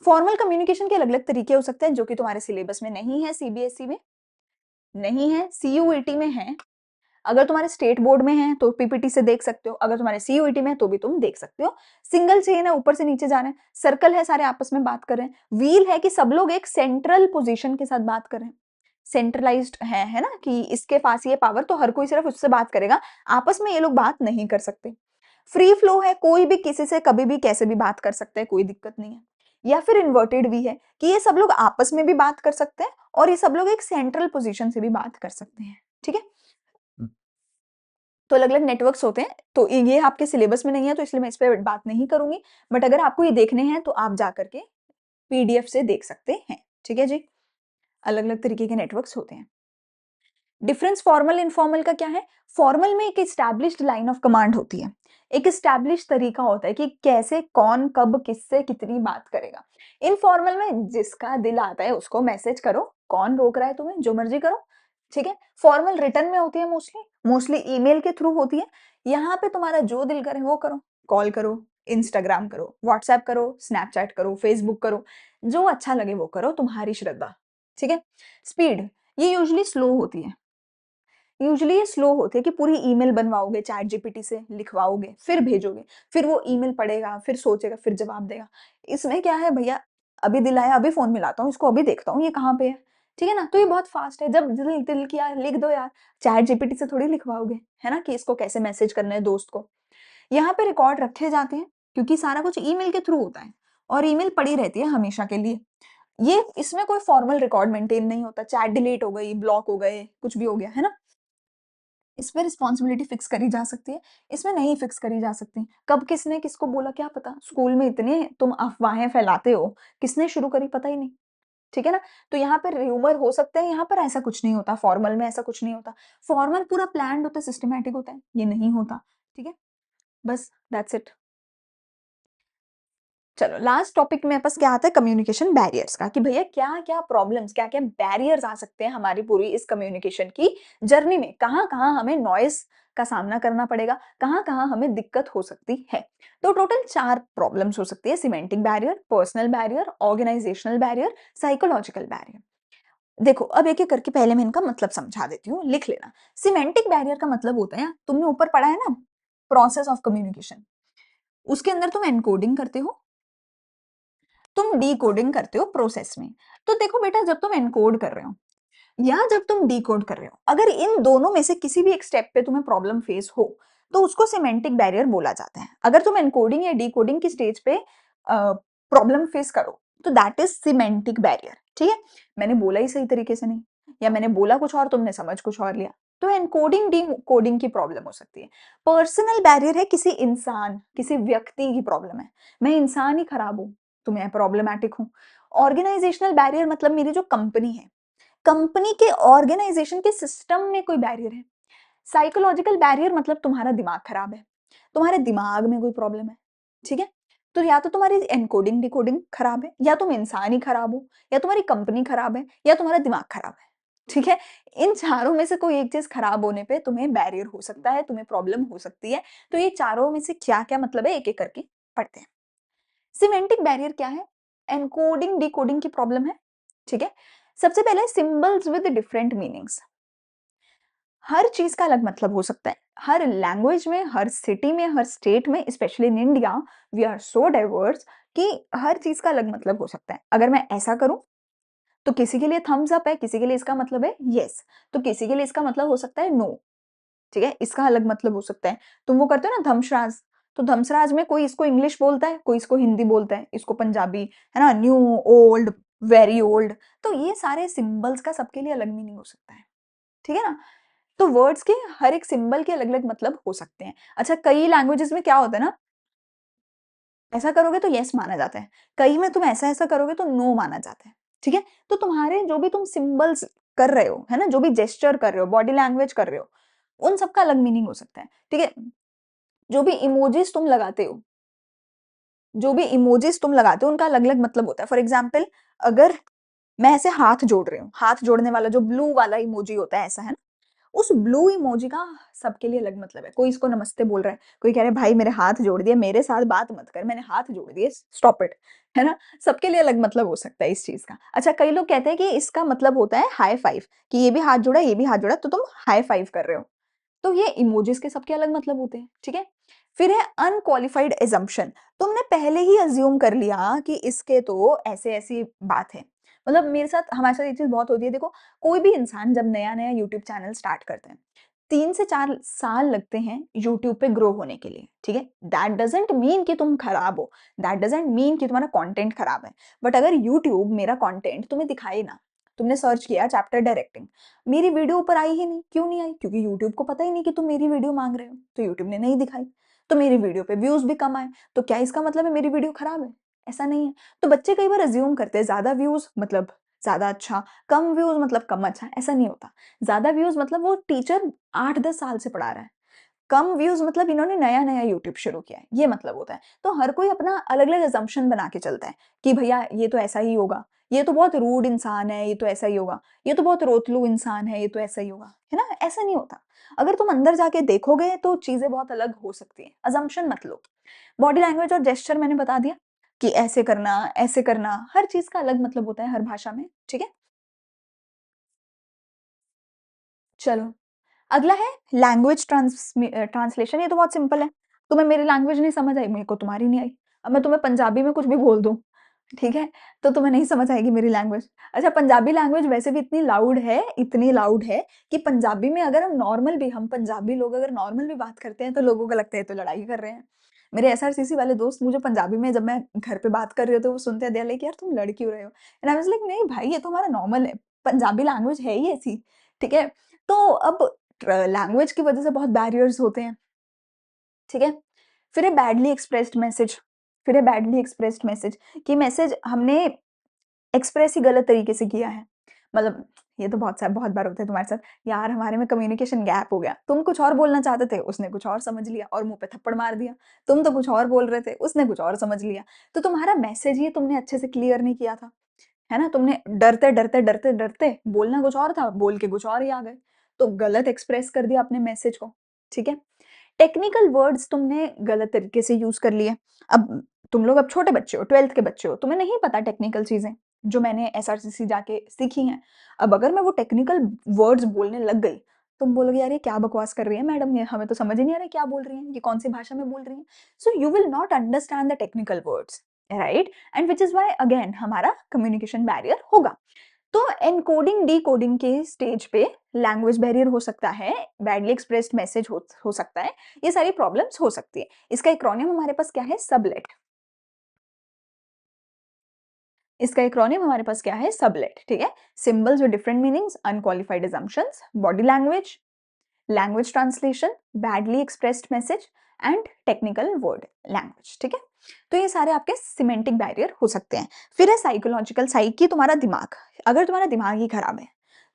फॉर्मल कम्युनिकेशन के अलग अलग तरीके हो सकते हैं जो कि तुम्हारे सिलेबस में नहीं है, सीबीएसई में नहीं है, सीयूईटी में है। अगर तुम्हारे स्टेट बोर्ड में है तो पीपीटी से देख सकते हो, अगर तुम्हारे सीयूईटी में है तो भी तुम देख सकते हो। सिंगल चेन है, ऊपर से नीचे जा रहे हैं, सर्कल है, सारे आपस में बात कर रहे हैं, व्हील है कि सब लोग एक सेंट्रल पोजीशन के साथ बात कर रहे हैं, सेंट्रलाइज्ड है ना, कि इसके पास ये पावर तो हर कोई सिर्फ उससे बात करेगा, आपस में ये लोग बात नहीं कर सकते। फ्री फ्लो है, कोई भी किसी से कभी भी कैसे भी बात कर सकता है, कोई दिक्कत नहीं है। या फिर इन्वर्टेड भी है कि ये सब लोग आपस में भी बात कर सकते हैं और ये सब लोग एक सेंट्रल पोजीशन से भी बात कर सकते हैं, ठीक है? तो अलग-अलग नेटवर्क्स होते हैं, तो ये आपके सिलेबस में नहीं है तो इसलिए मैं इस पे बात नहीं करूँगी, बट अगर आपको ये देखने हैं तो आप जाकर के पीडीएफ से देख सकते हैं, ठीक है जी? अलग-अलग तरीके के नेटवर्क्स होते हैं। डिफरेंस फॉर्मल इनफॉर्मल का क्या है? फॉर्मल में एक एस्टैब्लिश्ड लाइन ऑफ कमांड होती है, एक एस्टैब्लिश्ड तरीका होता है कि कैसे, कौन, कब, किससे कितनी बात करेगा। इनफॉर्मल में जिसका दिल आता है उसको मैसेज करो, कौन रोक रहा है तुम्हें, जो मर्जी करो, ठीक है? फॉर्मल रिटर्न में होती है, मोस्टली मोस्टली ईमेल के थ्रू होती है। यहाँ पे तुम्हारा जो दिल करे वो करो, कॉल करो, इंस्टाग्राम करो, व्हाट्सएप करो, स्नैपचैट करो, फेसबुक करो, जो अच्छा लगे वो करो, तुम्हारी श्रद्धा, ठीक है? स्पीड, ये यूजुअली स्लो होती है, यूजुअली ये स्लो होते हैं कि पूरी ईमेल बनवाओगे, चैट जीपीटी से लिखवाओगे, फिर भेजोगे, फिर वो ईमेल पढ़ेगा, फिर सोचेगा, फिर जवाब देगा। इसमें क्या है भैया, अभी दिल आया, अभी फ़ोन मिलाता हूँ, इसको अभी देखता हूँ ये कहाँ पे है, ठीक है ना? तो ये बहुत फ़ास्ट है, जब दिल दिल किया लिख दो यार, चैट जीपीटी से थोड़ी लिखवाओगे, है ना? कि इसको कैसे मैसेज करना है दोस्त को। यहाँ पे रिकॉर्ड रखे जाते हैं क्योंकि सारा कुछ ईमेल के थ्रू होता है और ईमेल पड़ी रहती है हमेशा के लिए। ये इसमें कोई फॉर्मल रिकॉर्ड मेंटेन नहीं होता, चैट डिलीट हो गई, ब्लॉक हो गए, कुछ भी हो गया, है ना? इसमें रिस्पॉन्सिबिलिटी फिक्स करी जा सकती है, इसमें नहीं फिक्स करी जा सकती। कब किसने किसको बोला क्या पता? स्कूल में इतने तुम अफ़वाहें फैलाते हो, किसने शुरू करी पता ही नहीं, ठीक है ना? तो यहाँ पे र्यूमर हो सकते हैं, यहाँ पर ऐसा कुछ नहीं होता, फॉर्मल में ऐसा कुछ नहीं होता। फॉर्मल पूरा प्लान्ड होता है, सिस्टमैटिक होता है, ये नहीं होता, ठीक है? बस दैट्स इट। चलो लास्ट टॉपिक मेरे पास क्या आता है, कम्युनिकेशन बैरियर्स का, कि भैया क्या-क्या प्रॉब्लम्स, क्या-क्या बैरियर्स आ सकते हैं हमारी पूरी इस कम्युनिकेशन की जर्नी में, कहाँ-कहाँ हमें नॉइज़ का सामना करना पड़ेगा, कहाँ-कहाँ हमें दिक्कत हो सकती है। तो टोटल 4 प्रॉब्लम्स हो सकती है, semantic barrier, personal barrier, organizational barrier, psychological barrier. देखो अब एक-एक करके पहले मैं इनका मतलब समझा देती हूँ, लिख लेना। सिमेंटिक बैरियर का मतलब होता है, तुमने ऊपर पढ़ा है ना, प्रोसेस ऑफ कम्युनिकेशन, उसके अंदर तुम एन्कोडिंग करते हो, तुम डिकोडिंग करते हो प्रोसेस में। तो देखो बेटा, जब तुम एनकोड कर रहे हो या जब तुम डिकोड कर रहे हो, अगर इन दोनों में से किसी भी एक स्टेप पे तुम्हें प्रॉब्लम फेस हो, तो उसको सिमेंटिक बैरियर बोला जाता है। अगर तुम एनकोडिंग या डिकोडिंग की स्टेज पे प्रॉब्लम फेस करो तो दैट इज सिमेंटिक बैरियर, ठीक है। मैंने बोला ही सही तरीके से नहीं, या मैंने बोला कुछ और तुमने समझ कुछ और लिया, तो एनकोडिंग डिकोडिंग की प्रॉब्लम हो सकती है। पर्सनल बैरियर है किसी इंसान, किसी व्यक्ति की प्रॉब्लम है, मैं इंसान ही खराब हूं तो मैं प्रॉब्लमैटिक हूं। ऑर्गेनाइजेशनल बैरियर मतलब मेरी जो कंपनी है, कंपनी के ऑर्गेनाइजेशन के सिस्टम में कोई बैरियर है। साइकोलॉजिकल बैरियर मतलब तुम्हारा दिमाग खराब है, तुम्हारे दिमाग में कोई प्रॉब्लम है, ठीक है। तो या तो तुम्हारी एनकोडिंग डिकोडिंग खराब है, या तुम इंसान ही खराब हो, या तुम्हारी कंपनी खराब है, या तुम्हारा दिमाग खराब है, ठीक है। इन चारों में से कोई एक चीज खराब होने पे तुम्हें बैरियर हो सकता है, तुम्हें प्रॉब्लम हो सकती है। तो ये चारों में से क्या क्या मतलब है एक एक करके पढ़ते हैं। सिमेंटिक बैरियर क्या है? एनकोडिंग डिकोडिंग की प्रॉब्लम है, ठीक है। सबसे पहले सिंबल्स विद डिफरेंट मीनिंग्स। हर चीज का अलग मतलब हो सकता है, हर लैंग्वेज में, हर सिटी में, हर स्टेट में, specially in India we are so diverse कि हर चीज का अलग मतलब हो सकता है। अगर मैं ऐसा करूं तो किसी के लिए थम्स अप है, किसी के लिए इसका मतलब है यस, तो किसी के लिए इसका मतलब हो सकता है नो, ठीक है। इसका अलग मतलब हो सकता है। तुम वो करते हो ना धमशराज, तो धमशराज में कोई इसको इंग्लिश बोलता है, कोई इसको हिंदी बोलता है, इसको पंजाबी, है ना, न्यू, ओल्ड, वेरी ओल्ड। तो ये सारे सिंबल्स का सबके लिए अलग मीनिंग हो सकता है, ठीक है ना। तो वर्ड्स के हर एक सिंबल के अलग अलग मतलब हो सकते हैं। अच्छा, कई लैंग्वेजेस में क्या होता है ना, ऐसा करोगे तो यस माना जाता है, कई में तुम ऐसा ऐसा करोगे तो नो माना जाता है, ठीक है। तो तुम्हारे जो भी तुम सिंबल्स कर रहे हो, है ना, जो भी जेस्चर कर रहे हो, बॉडी लैंग्वेज कर रहे हो, उन सबका अलग मीनिंग हो सकता है, ठीक है। जो भी इमोजीज तुम लगाते हो, जो भी इमोजीज तुम लगाते हो उनका अलग अलग मतलब होता है। फॉर एग्जाम्पल, अगर मैं ऐसे हाथ जोड़ रही हूँ, हाथ जोड़ने वाला जो ब्लू वाला इमोजी होता है, ऐसा है ना, उस ब्लू इमोजी का सबके लिए अलग मतलब है। कोई इसको नमस्ते बोल रहा है, कोई कह रहा है भाई मेरे हाथ जोड़ दिए, मेरे साथ बात मत कर, मैंने हाथ जोड़ दिए, स्टॉप इट, है ना। सबके लिए अलग मतलब हो सकता है इस चीज का। अच्छा, कई लोग कहते हैं कि इसका मतलब होता है हाई फाइव, कि ये भी हाथ जोड़ा, ये भी हाथ जोड़ा, तो तुम हाई फाइव कर रहे हो। तो ये इमोजीज के सबके अलग मतलब होते हैं, ठीक है। फिर है अनक्वालिफाइड एजम्पशन। तुमने पहले ही अज्यूम कर लिया कि इसके तो ऐसे ऐसी बात है। मतलब मेरे साथ, हमारे साथ ये चीज बहुत होती है। देखो, कोई भी इंसान जब नया नया यूट्यूब चैनल स्टार्ट करते हैं, 3 से 4 साल लगते हैं यूट्यूब पे ग्रो होने के लिए, ठीक है। दैट डजेंट मीन कि तुम खराब हो, दैट डजेंट मीन कि तुम्हारा कंटेंट खराब है। बट अगर यूट्यूब मेरा कंटेंट तुम्हें दिखाए ना, तुमने सर्च किया चैप्टर डायरेक्टिंग, मेरी वीडियो ऊपर आई ही नहीं, क्यों नहीं आई? क्योंकि यूट्यूब को पता ही नहीं कि तुम मेरी वीडियो मांग रहे हो, तो यूट्यूब ने नहीं दिखाई। तो मेरी वीडियो पे व्यूज भी कम आए, तो क्या इसका मतलब है मेरी वीडियो खराब है? ऐसा नहीं है। तो बच्चे कई बार अज्यूम करते हैं ज्यादा व्यूज मतलब ज्यादा अच्छा, कम व्यूज मतलब कम अच्छा। ऐसा नहीं होता। ज्यादा व्यूज मतलब वो टीचर 8-10 साल से पढ़ा रहा है, कम व्यूज मतलब इन्होंने नया नया यूट्यूब शुरू किया है, ये मतलब होता है। तो हर कोई अपना अलग अलग असम्पशन बना के चलता है कि भैया ये तो ऐसा ही होगा, ये तो बहुत रूड इंसान है, ये तो ऐसा ही होगा, ये तो बहुत रोतलू इंसान है, ये तो ऐसा ही होगा, है ना। ऐसा नहीं होता। अगर तुम अंदर जाके देखोगे तो चीजें बहुत अलग हो सकती हैं। असम्पशन मत लो। बॉडी लैंग्वेज और जेस्चर मैंने बता दिया कि ऐसे करना, ऐसे करना, हर चीज का अलग मतलब होता है हर भाषा में, ठीक है। चलो, अगला है लैंग्वेज ट्रांसलेशन। ये तो बहुत सिंपल है। तुम्हें मेरी लैंग्वेज नहीं समझ आई, मेरे को तुम्हारी नहीं आई। अब मैं तुम्हें पंजाबी में कुछ भी बोल दूं, ठीक है, तो तुम्हें नहीं समझ आएगी मेरी लैंग्वेज। अच्छा, पंजाबी लैंग्वेज वैसे भी इतनी लाउड है, इतनी लाउड है कि पंजाबी में अगर हम पंजाबी लोग अगर नॉर्मल भी बात करते हैं तो लोगों को लगता है तो लड़ाई कर रहे हैं। मेरे एसआरसीसी वाले दोस्त मुझे पंजाबी में, जब मैं घर पे बात कर रही होती हूँ, वो सुनते हैं, लाइक यार तुम लड़ क्यों रहे हो? एंड आई वाज लाइक नहीं भाई, ये तो हमारा नॉर्मल है, पंजाबी लैंग्वेज है ही ऐसी, ठीक है। तो अब लैंग्वेज की वजह से बहुत बैरियर्स होते हैं, ठीक है। फिर है बैडली एक्सप्रेस्ड मैसेज। फिर है बैडली एक्सप्रेस्ड मैसेज, कि मैसेज हमने एक्सप्रेस ही गलत तरीके से किया है। मतलब ये तो बहुत बार होता है तुम्हारे साथ, यार हमारे में कम्युनिकेशन गैप हो गया, तुम कुछ और बोलना चाहते थे, उसने कुछ और समझ लिया और मुंह पे थप्पड़ मार दिया। तुम तो कुछ और बोल रहे थे, उसने कुछ और समझ लिया। तो तुम्हारा मैसेज ही तुमने अच्छे से क्लियर नहीं किया था, है ना। तुमने डरते डरते डरते डरते बोलना कुछ और था, बोल के कुछ और ही आ गए, तो गलत एक्सप्रेस कर दिया अपने मैसेज को, ठीक है। टेक्निकल वर्ड्स तुमने गलत तरीके से यूज कर लिए। अब तुम लोग अब छोटे बच्चे हो, 12th के बच्चे हो, तुम्हें नहीं पता टेक्निकल चीजें जो मैंने एसआरसीसी जाके सीखी हैं। अब अगर मैं वो टेक्निकल वर्ड्स बोलने लग गई, तुम बोलोगे यार ये क्या बकवास कर रही है मैडम, ये हमें तो समझ ही नहीं आ रहा है क्या बोल रही है, ये कौन सी भाषा में बोल रही है। So you will not understand the technical words, right. And which is why again हमारा कम्युनिकेशन बैरियर होगा। तो एनकोडिंग डिकोडिंग के स्टेज पे लैंग्वेज बैरियर हो सकता है, बैडली एक्सप्रेस्ड मैसेज हो सकता है, ये सारी प्रॉब्लम्स हो सकती है। इसका एक्रोनिम हमारे पास क्या है? सबलेट। इसका एक्रोनिम हमारे पास क्या है? सबलेट, ठीक है। Symbols with different meanings, unqualified assumptions, body language, language translation, badly expressed message and technical word language, ठीक है। तो ये सारे आपके सिमेंटिक बैरियर हो सकते हैं। फिर है साइकोलॉजिकल साइड की, तुम्हारा दिमाग। अगर तुम्हारा दिमाग ही खराब है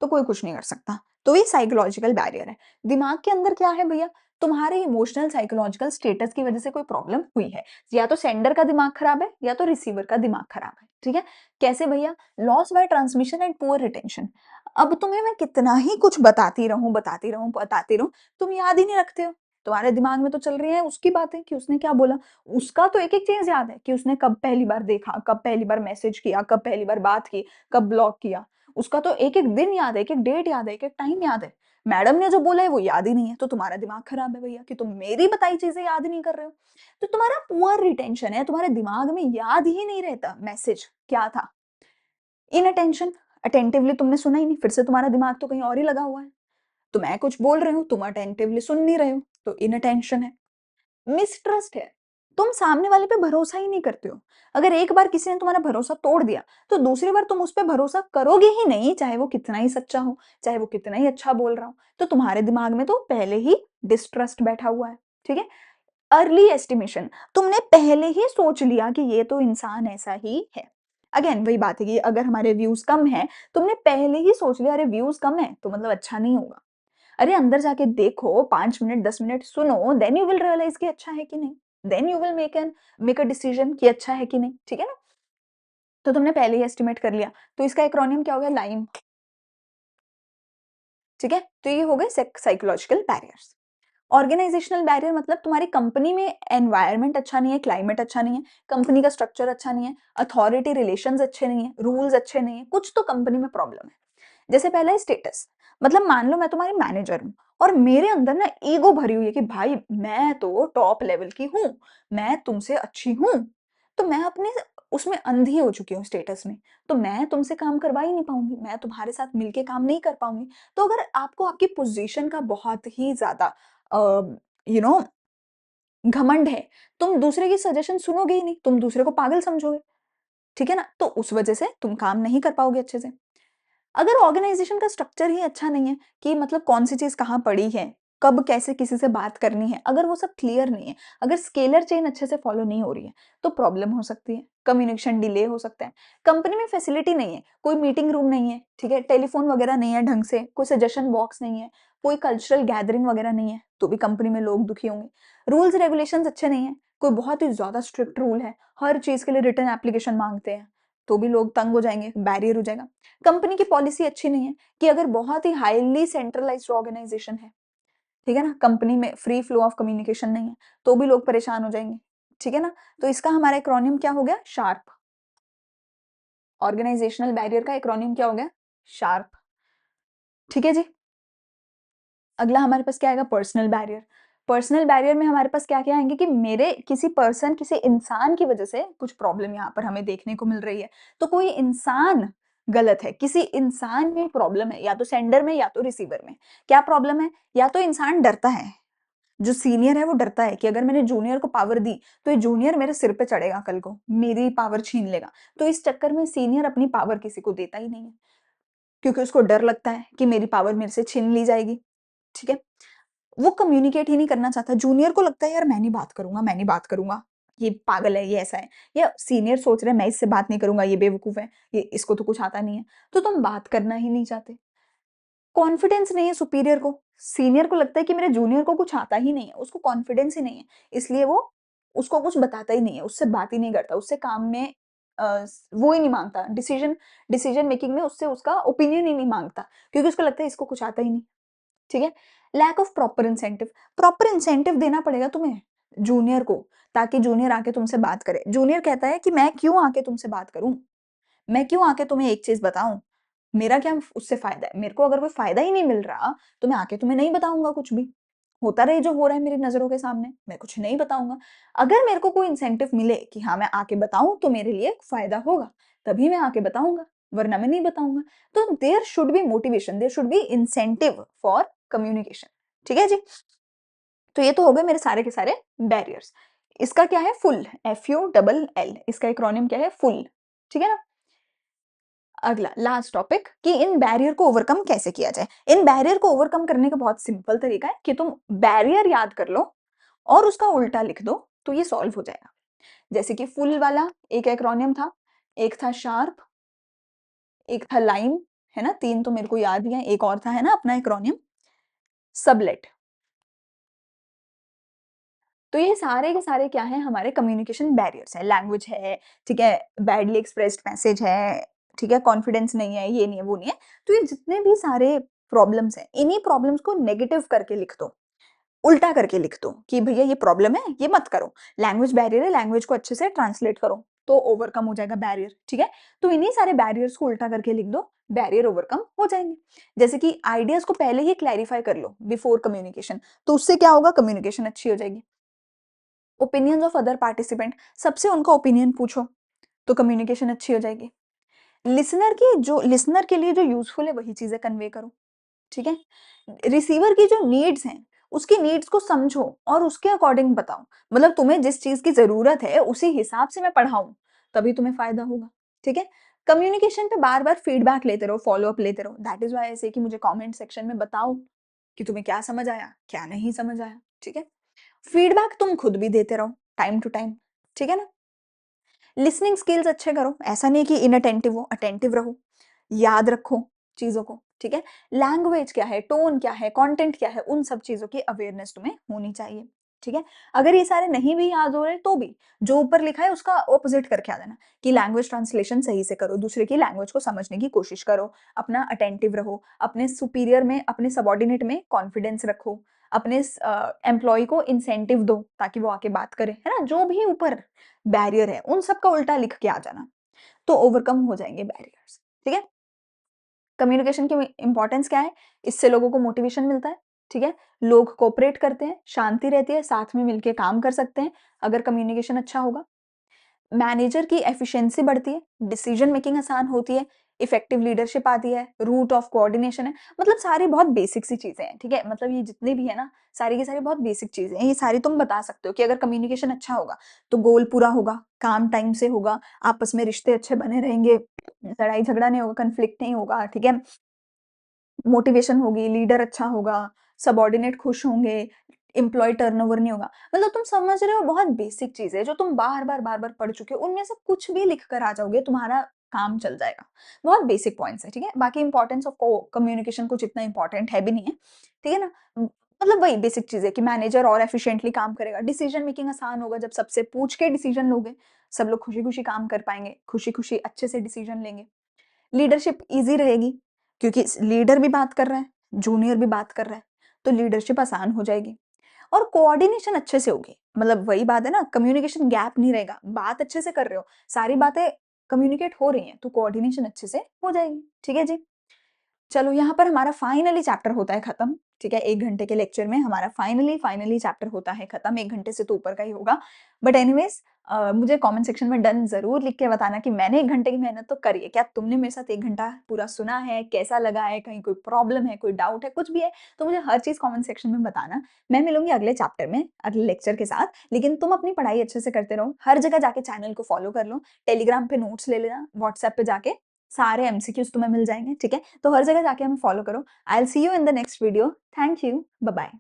तो कोई कुछ नहीं कर सकता, तो ये साइकोलॉजिकल बैरियर है। दिमाग के अंदर क्या है भैया? तुम्हारे इमोशनल साइकोलॉजिकल स्टेटस की वजह से कोई प्रॉब्लम हुई है, या तो सेंडर का दिमाग खराब है या तो रिसीवर का दिमाग खराब है, ठीक है। कैसे भैया? Loss by transmission and poor retention. अब तुम्हें मैं कितना ही कुछ बताती रहूं, तुम याद ही नहीं रखते हो। तुम्हारे दिमाग में तो चल रही है उसकी बातें कि उसने क्या बोला। उसका तो एक एक चीज याद है कि उसने कब पहली बार देखा, कब पहली बार मैसेज किया, कब पहली बार बात की, कब ब्लॉक किया। उसका तो एक एक दिन याद है, एक एक डेट याद है, एक एक टाइम याद है। मैडम ने जो बोला है वो याद ही नहीं है, तो तुम्हारा दिमाग खराब है भैया कि तुम मेरी बताई चीजें याद नहीं कर रहे हो। तो तुम्हारा पुअर रिटेंशन है, तुम्हारे दिमाग में याद ही नहीं रहता मैसेज क्या था। इन अटेंशन, अटेंटिवली तुमने सुना ही नहीं, फिर से तुम्हारा दिमाग तो कहीं और ही लगा हुआ है। तो मैं कुछ बोल रही हूँ, तुम अटेंटिवली सुन नहीं रहे हो, तो इनअटेंशन है। मिसट्रस्ट है, तुम सामने वाले पे भरोसा ही नहीं करते हो। अगर एक बार किसी ने तुम्हारा भरोसा तोड़ दिया, तो दूसरी बार तुम उस पे भरोसा करोगे ही नहीं, चाहे वो कितना ही सच्चा हो, चाहे वो कितना ही अच्छा बोल रहा हो। तो तुम्हारे दिमाग में तो पहले ही डिस्ट्रस्ट बैठा हुआ है, ठीक है। अर्ली एस्टिमेशन, तुमने पहले ही सोच लिया कि ये तो इंसान ऐसा ही है। अगेन वही बात है कि अगर हमारे व्यूज कम है, तुमने पहले ही सोच लिया अरे व्यूज कम है तो मतलब अच्छा नहीं होगा। अरे अंदर जाके देखो, 5 मिनट 10 मिनट सुनो, देन यू विल रियलाइज कि अच्छा है कि नहीं। Then you will make a decision कि अच्छा है कि नहीं, ठीक है ना। तो तुमने पहले ही एस्टिमेट कर लिया, तो इसका एक्रोनियम क्या हो गया? लाइम, ठीक है। तो ये हो गए साइकोलॉजिकल बैरियर्स। ऑर्गेनाइजेशनल बैरियर मतलब तुम्हारी कंपनी में एनवायरनमेंट अच्छा नहीं है, क्लाइमेट अच्छा नहीं है, कंपनी का स्ट्रक्चर अच्छा नहीं है, अथॉरिटी रिलेशंस अच्छे नहीं है, रूल्स अच्छे नहीं है, कुछ तो कंपनी में प्रॉब्लम है। जैसे पहला है स्टेटस, मतलब मान लो मैं तुम्हारी मैनेजर हूँ और मेरे अंदर ना ईगो भरी हुई है कि भाई मैं तो टॉप लेवल की हूँ, मैं तुमसे अच्छी हूँ, तो मैं अपने उसमें अंधी हो चुकी हूँ स्टेटस में, तो मैं तुमसे काम करवा ही नहीं पाऊंगी, मैं तुम्हारे साथ मिलके काम नहीं कर पाऊंगी। तो अगर आपको आपकी पोजीशन का बहुत ही ज्यादा यू नो घमंड है, तुम दूसरे की सजेशन सुनोगे ही नहीं, तुम दूसरे को पागल समझोगे, ठीक है ना। तो उस वजह से तुम काम नहीं कर पाओगे अच्छे से। अगर ऑर्गेनाइजेशन का स्ट्रक्चर ही अच्छा नहीं है कि मतलब कौन सी चीज कहाँ पड़ी है, कब कैसे किसी से बात करनी है, अगर वो सब क्लियर नहीं है, अगर स्केलर चेन अच्छे से फॉलो नहीं हो रही है, तो प्रॉब्लम हो सकती है, कम्युनिकेशन डिले हो सकता है। कंपनी में फैसिलिटी नहीं है, कोई मीटिंग रूम नहीं है, ठीक है, टेलीफोन वगैरह नहीं है ढंग से, कोई सजेशन बॉक्स नहीं है, कोई कल्चरल गैदरिंग वगैरह नहीं है, तो भी कंपनी में लोग दुखी होंगे। रूल्स रेगुलेशंस अच्छे नहीं है, कोई बहुत ही ज्यादा स्ट्रिक्ट रूल है, हर चीज के लिए रिटर्न एप्लीकेशन मांगते हैं, तो भी लोग तंग हो जाएंगे, बैरियर हो जाएगा। कंपनी की पॉलिसी अच्छी नहीं है कि अगर बहुत ही हाईली सेंट्रलाइज्ड ऑर्गेनाइजेशन है, ठीक है ना, कंपनी में फ्री फ्लो ऑफ कम्युनिकेशन नहीं है, तो भी लोग परेशान हो जाएंगे, ठीक है ना। तो इसका हमारा एक्रोनियम क्या हो गया? शार्प। ऑर्गेनाइजेशनल बैरियर का एक्रोनियम क्या हो गया? शार्प, ठीक है जी। अगला हमारे पास क्या आएगा? Personal barrier. पर्सनल बैरियर में हमारे पास क्या क्या आएंगे कि मेरे किसी पर्सन, किसी इंसान की वजह से कुछ प्रॉब्लम यहाँ पर हमें देखने को मिल रही है। तो कोई इंसान गलत है, किसी इंसान में प्रॉब्लम है, या तो सेंडर में या तो रिसीवर में। क्या प्रॉब्लम है? या तो इंसान डरता है, जो सीनियर है वो डरता है कि अगर मैंने जूनियर को पावर दी तो ये जूनियर मेरे सिर पे चढ़ेगा, कल को मेरी पावर छीन लेगा। तो इस चक्कर में सीनियर अपनी पावर किसी को देता ही नहीं है, क्योंकि उसको डर लगता है कि मेरी पावर मेरे से छीन ली जाएगी, ठीक है। वो कम्युनिकेट ही नहीं करना चाहता, जूनियर को लगता है यार मैं नहीं बात करूंगा, मैं नहीं बात करूंगा, ये पागल है, ये ऐसा है। या सीनियर सोच रहे हैं मैं इससे बात नहीं करूंगा, ये बेवकूफ है, ये इसको तो कुछ आता नहीं है, तो तुम बात करना ही नहीं चाहते। कॉन्फिडेंस नहीं है सुपीरियर को, सीनियर को लगता है कि मेरे जूनियर को कुछ आता ही नहीं है, उसको कॉन्फिडेंस ही नहीं है, इसलिए वो उसको कुछ बताता ही नहीं है, उससे बात ही नहीं करता, उससे काम में वो ही नहीं मांगता, डिसीजन डिसीजन मेकिंग में उससे उसका ओपिनियन ही नहीं मांगता, क्योंकि उसको लगता है इसको कुछ आता ही नहीं, ठीक है। लैक ऑफ प्रॉपर इंसेंटिव देना पड़ेगा तुम्हें जूनियर को, ताकि जूनियर आके तुमसे बात करे। जूनियर कहता है कि मैं क्यों आके तुमसे बात करूं, मैं क्यों आके तुम्हें एक चीज बताऊं, मेरा क्या उससे फायदा है, मेरे को अगर कोई फायदा ही नहीं मिल रहा तो मैं आके तुम्हें नहीं बताऊंगा कुछ भी, होता रहे जो हो रहा है मेरी नजरों के सामने, मैं कुछ नहीं बताऊंगा। अगर मेरे को कोई इंसेंटिव मिले कि हाँ मैं आके बताऊं तो मेरे लिए फायदा होगा, तभी मैं आके बताऊंगा, वरना मैं नहीं बताऊँगा। तो there should be motivation, there should be incentive for communication, ठीक है जी? तो ये तो हो गए मेरे सारे के सारे बैरियर्स। इसका क्या है फुल, FULL, इसका एक्रोनिम क्या है फुल, ठीक है ना? अगला लास्ट टॉपिक कि इन बैरियर को ओवरकम कैसे किया जाए। इन बैरियर को ओवरकम करने का बहुत सिंपल तरीका है कि तुम बैरियर याद कर लो और उसका उल्टा लिख दो, तो ये सॉल्व हो जाएगा। जैसे कि फुल वाला एक एक्रोनियम था, एक था शार्प, एक था लाइम, है ना? 3 तो मेरे को याद ही है, एक और था है ना अपना एक्रोनियम सबलेट। तो ये सारे के सारे क्या हैं हमारे कम्युनिकेशन बैरियर्स हैं, लैंग्वेज है, ठीक है, बैडली एक्सप्रेस्ड मैसेज है, ठीक है, कॉन्फिडेंस नहीं है, ये नहीं है, वो नहीं है। तो ये जितने भी सारे प्रॉब्लम्स हैं, इन्हीं प्रॉब्लम्स को नेगेटिव करके लिख दो, उल्टा करके लिख दो कि भैया ये प्रॉब्लम है, ये मत करो। लैंग्वेज बैरियर है, लैंग्वेज को अच्छे से ट्रांसलेट करो, तो ओवरकम हो जाएगा बैरियर, ठीक है? तो इन्हीं सारे बैरियर्स को उल्टा करके लिख दो, बैरियर ओवरकम हो जाएंगे। जैसे कि आइडियाज को पहले ही क्लैरिफाई कर लो बिफोर कम्युनिकेशन, तो उससे क्या होगा, कम्युनिकेशन अच्छी हो जाएगी। ओपिनियंस ऑफ अदर पार्टिसिपेंट, सबसे उनका ओपिनियन पूछो, तो कम्युनिकेशन अच्छी हो जाएगी। लिसनर के लिए जो यूजफुल है वही चीजें कन्वे करो, ठीक है? रिसीवर की जो नीड्स हैं, उसकी नीड्स को समझो और उसके अकॉर्डिंग बताओ। मतलब तुम्हें जिस चीज की जरूरत है उसी हिसाब से मैं पढ़ाऊं, तभी तुम्हें फायदा होगा, ठीक है? कम्युनिकेशन पे बार बार फीडबैक लेते रहो, फॉलो अप लेते रहो। दैट इज वाई ऐसे कि मुझे कमेंट सेक्शन में बताओ कि तुम्हें क्या समझ आया, क्या नहीं समझ आया, ठीक है? फीडबैक तुम खुद भी देते रहो टाइम टू टाइम, ठीक है ना? लिसनिंग स्किल्स अच्छे करो, ऐसा नहीं कि इनअटेंटिव हो, अटेंटिव रहो, याद रखो चीजों को, ठीक है? लैंग्वेज क्या है, टोन क्या है, कंटेंट क्या है, उन सब चीजों की अवेयरनेस तुम्हें होनी चाहिए, ठीक है? अगर ये सारे नहीं भी याद हो रहे तो भी जो ऊपर लिखा है उसका ऑपोजिट करके आ जाना कि लैंग्वेज ट्रांसलेशन सही से करो, दूसरे की लैंग्वेज को समझने की कोशिश करो, अपना अटेंटिव रहो, अपने सुपीरियर में, अपने सबॉर्डिनेट में कॉन्फिडेंस रखो, अपने एम्प्लॉय को इंसेंटिव दो ताकि वो आके बात करे, है ना? जो भी ऊपर बैरियर है उन सब का उल्टा लिख के आ जाना, तो ओवरकम हो जाएंगे बैरियर्स, ठीक है? कम्युनिकेशन की इंपॉर्टेंस क्या है? इससे लोगों को मोटिवेशन मिलता है, ठीक है? लोग कोऑपरेट करते हैं, शांति रहती है, साथ में मिलके काम कर सकते हैं अगर कम्युनिकेशन अच्छा होगा। मैनेजर की एफिशिएंसी बढ़ती है, डिसीजन मेकिंग आसान होती है, इफेक्टिव लीडरशिप आती है, रूट ऑफ कोऑर्डिनेशन है। मतलब सारी बहुत बेसिक सी चीजें हैं, ठीक है? मतलब ये जितने भी है ना, सारी की सारी बहुत बेसिक चीजें हैं। ये सारी तुम बता सकते हो कि अगर कम्युनिकेशन अच्छा होगा तो गोल पूरा होगा, काम टाइम से होगा, आपस में रिश्ते अच्छे बने रहेंगे, लड़ाई झगड़ा नहीं होगा, कन्फ्लिक्ट नहीं होगा, ठीक है? मोटिवेशन होगी, लीडर अच्छा होगा, सबॉर्डिनेट खुश होंगे, एम्प्लॉयी टर्नओवर नहीं होगा। मतलब तुम समझ रहे हो, बहुत बेसिक चीज़ है जो तुम बार-बार पढ़ चुके हो, उनमें से कुछ भी लिख कर आ जाओगे, तुम्हारा काम चल जाएगा। बहुत बेसिक पॉइंट्स है, ठीक है? बाकी इंपॉर्टेंस ऑफ को कम्युनिकेशन कुछ इतना इंपॉर्टेंट है भी नहीं है, ठीक है ना? मतलब वही बेसिक चीज़ है कि मैनेजर और एफिशिएंटली काम करेगा, डिसीजन मेकिंग आसान होगा जब सबसे पूछ के डिसीजन लोगे, सब लोग खुशी-खुशी काम कर पाएँगे, खुशी-खुशी अच्छे से डिसीजन लेंगे। लीडरशिप ईज़ी रहेगी क्योंकि लीडर भी बात कर रहा है, जूनियर भी बात कर रहा है, तो लीडरशिप आसान हो जाएगी और कोऑर्डिनेशन अच्छे से होगी। मतलब वही बात है ना, कम्युनिकेशन गैप नहीं रहेगा, बात अच्छे से कर रहे हो, सारी बातें कम्युनिकेट हो रही हैं, तो कोऑर्डिनेशन अच्छे से हो जाएगी। ठीक है जी? चलो यहाँ पर हमारा फाइनली चैप्टर होता है खत्म, ठीक है? 1 घंटे के लेक्चर में हमारा फाइनली चैप्टर होता है खत्म, 1 घंटे से तो ऊपर का ही होगा। बट एनीवेज़ मुझे कमेंट सेक्शन में डन ज़रूर लिख के बताना कि मैंने 1 घंटे की मेहनत तो करी है। क्या तुमने मेरे साथ 1 घंटा पूरा सुना है? कैसा लगा है? कहीं कोई प्रॉब्लम है, कोई डाउट है, कुछ भी है, तो मुझे हर चीज़ कमेंट सेक्शन में बताना। मैं मिलूँगी अगले चैप्टर में, अगले लेक्चर के साथ। लेकिन तुम अपनी पढ़ाई अच्छे से करते रहो, हर जगह जाके चैनल को फॉलो कर लो, टेलीग्राम पे नोट्स ले लेना, व्हाट्सएप पे जाके सारे एमसीक्यूज़ तुम्हें मिल जाएँगे, ठीक है? तो हर जगह जाके हमें फॉलो करो। I will see you in the next video. Thank you. Bye bye.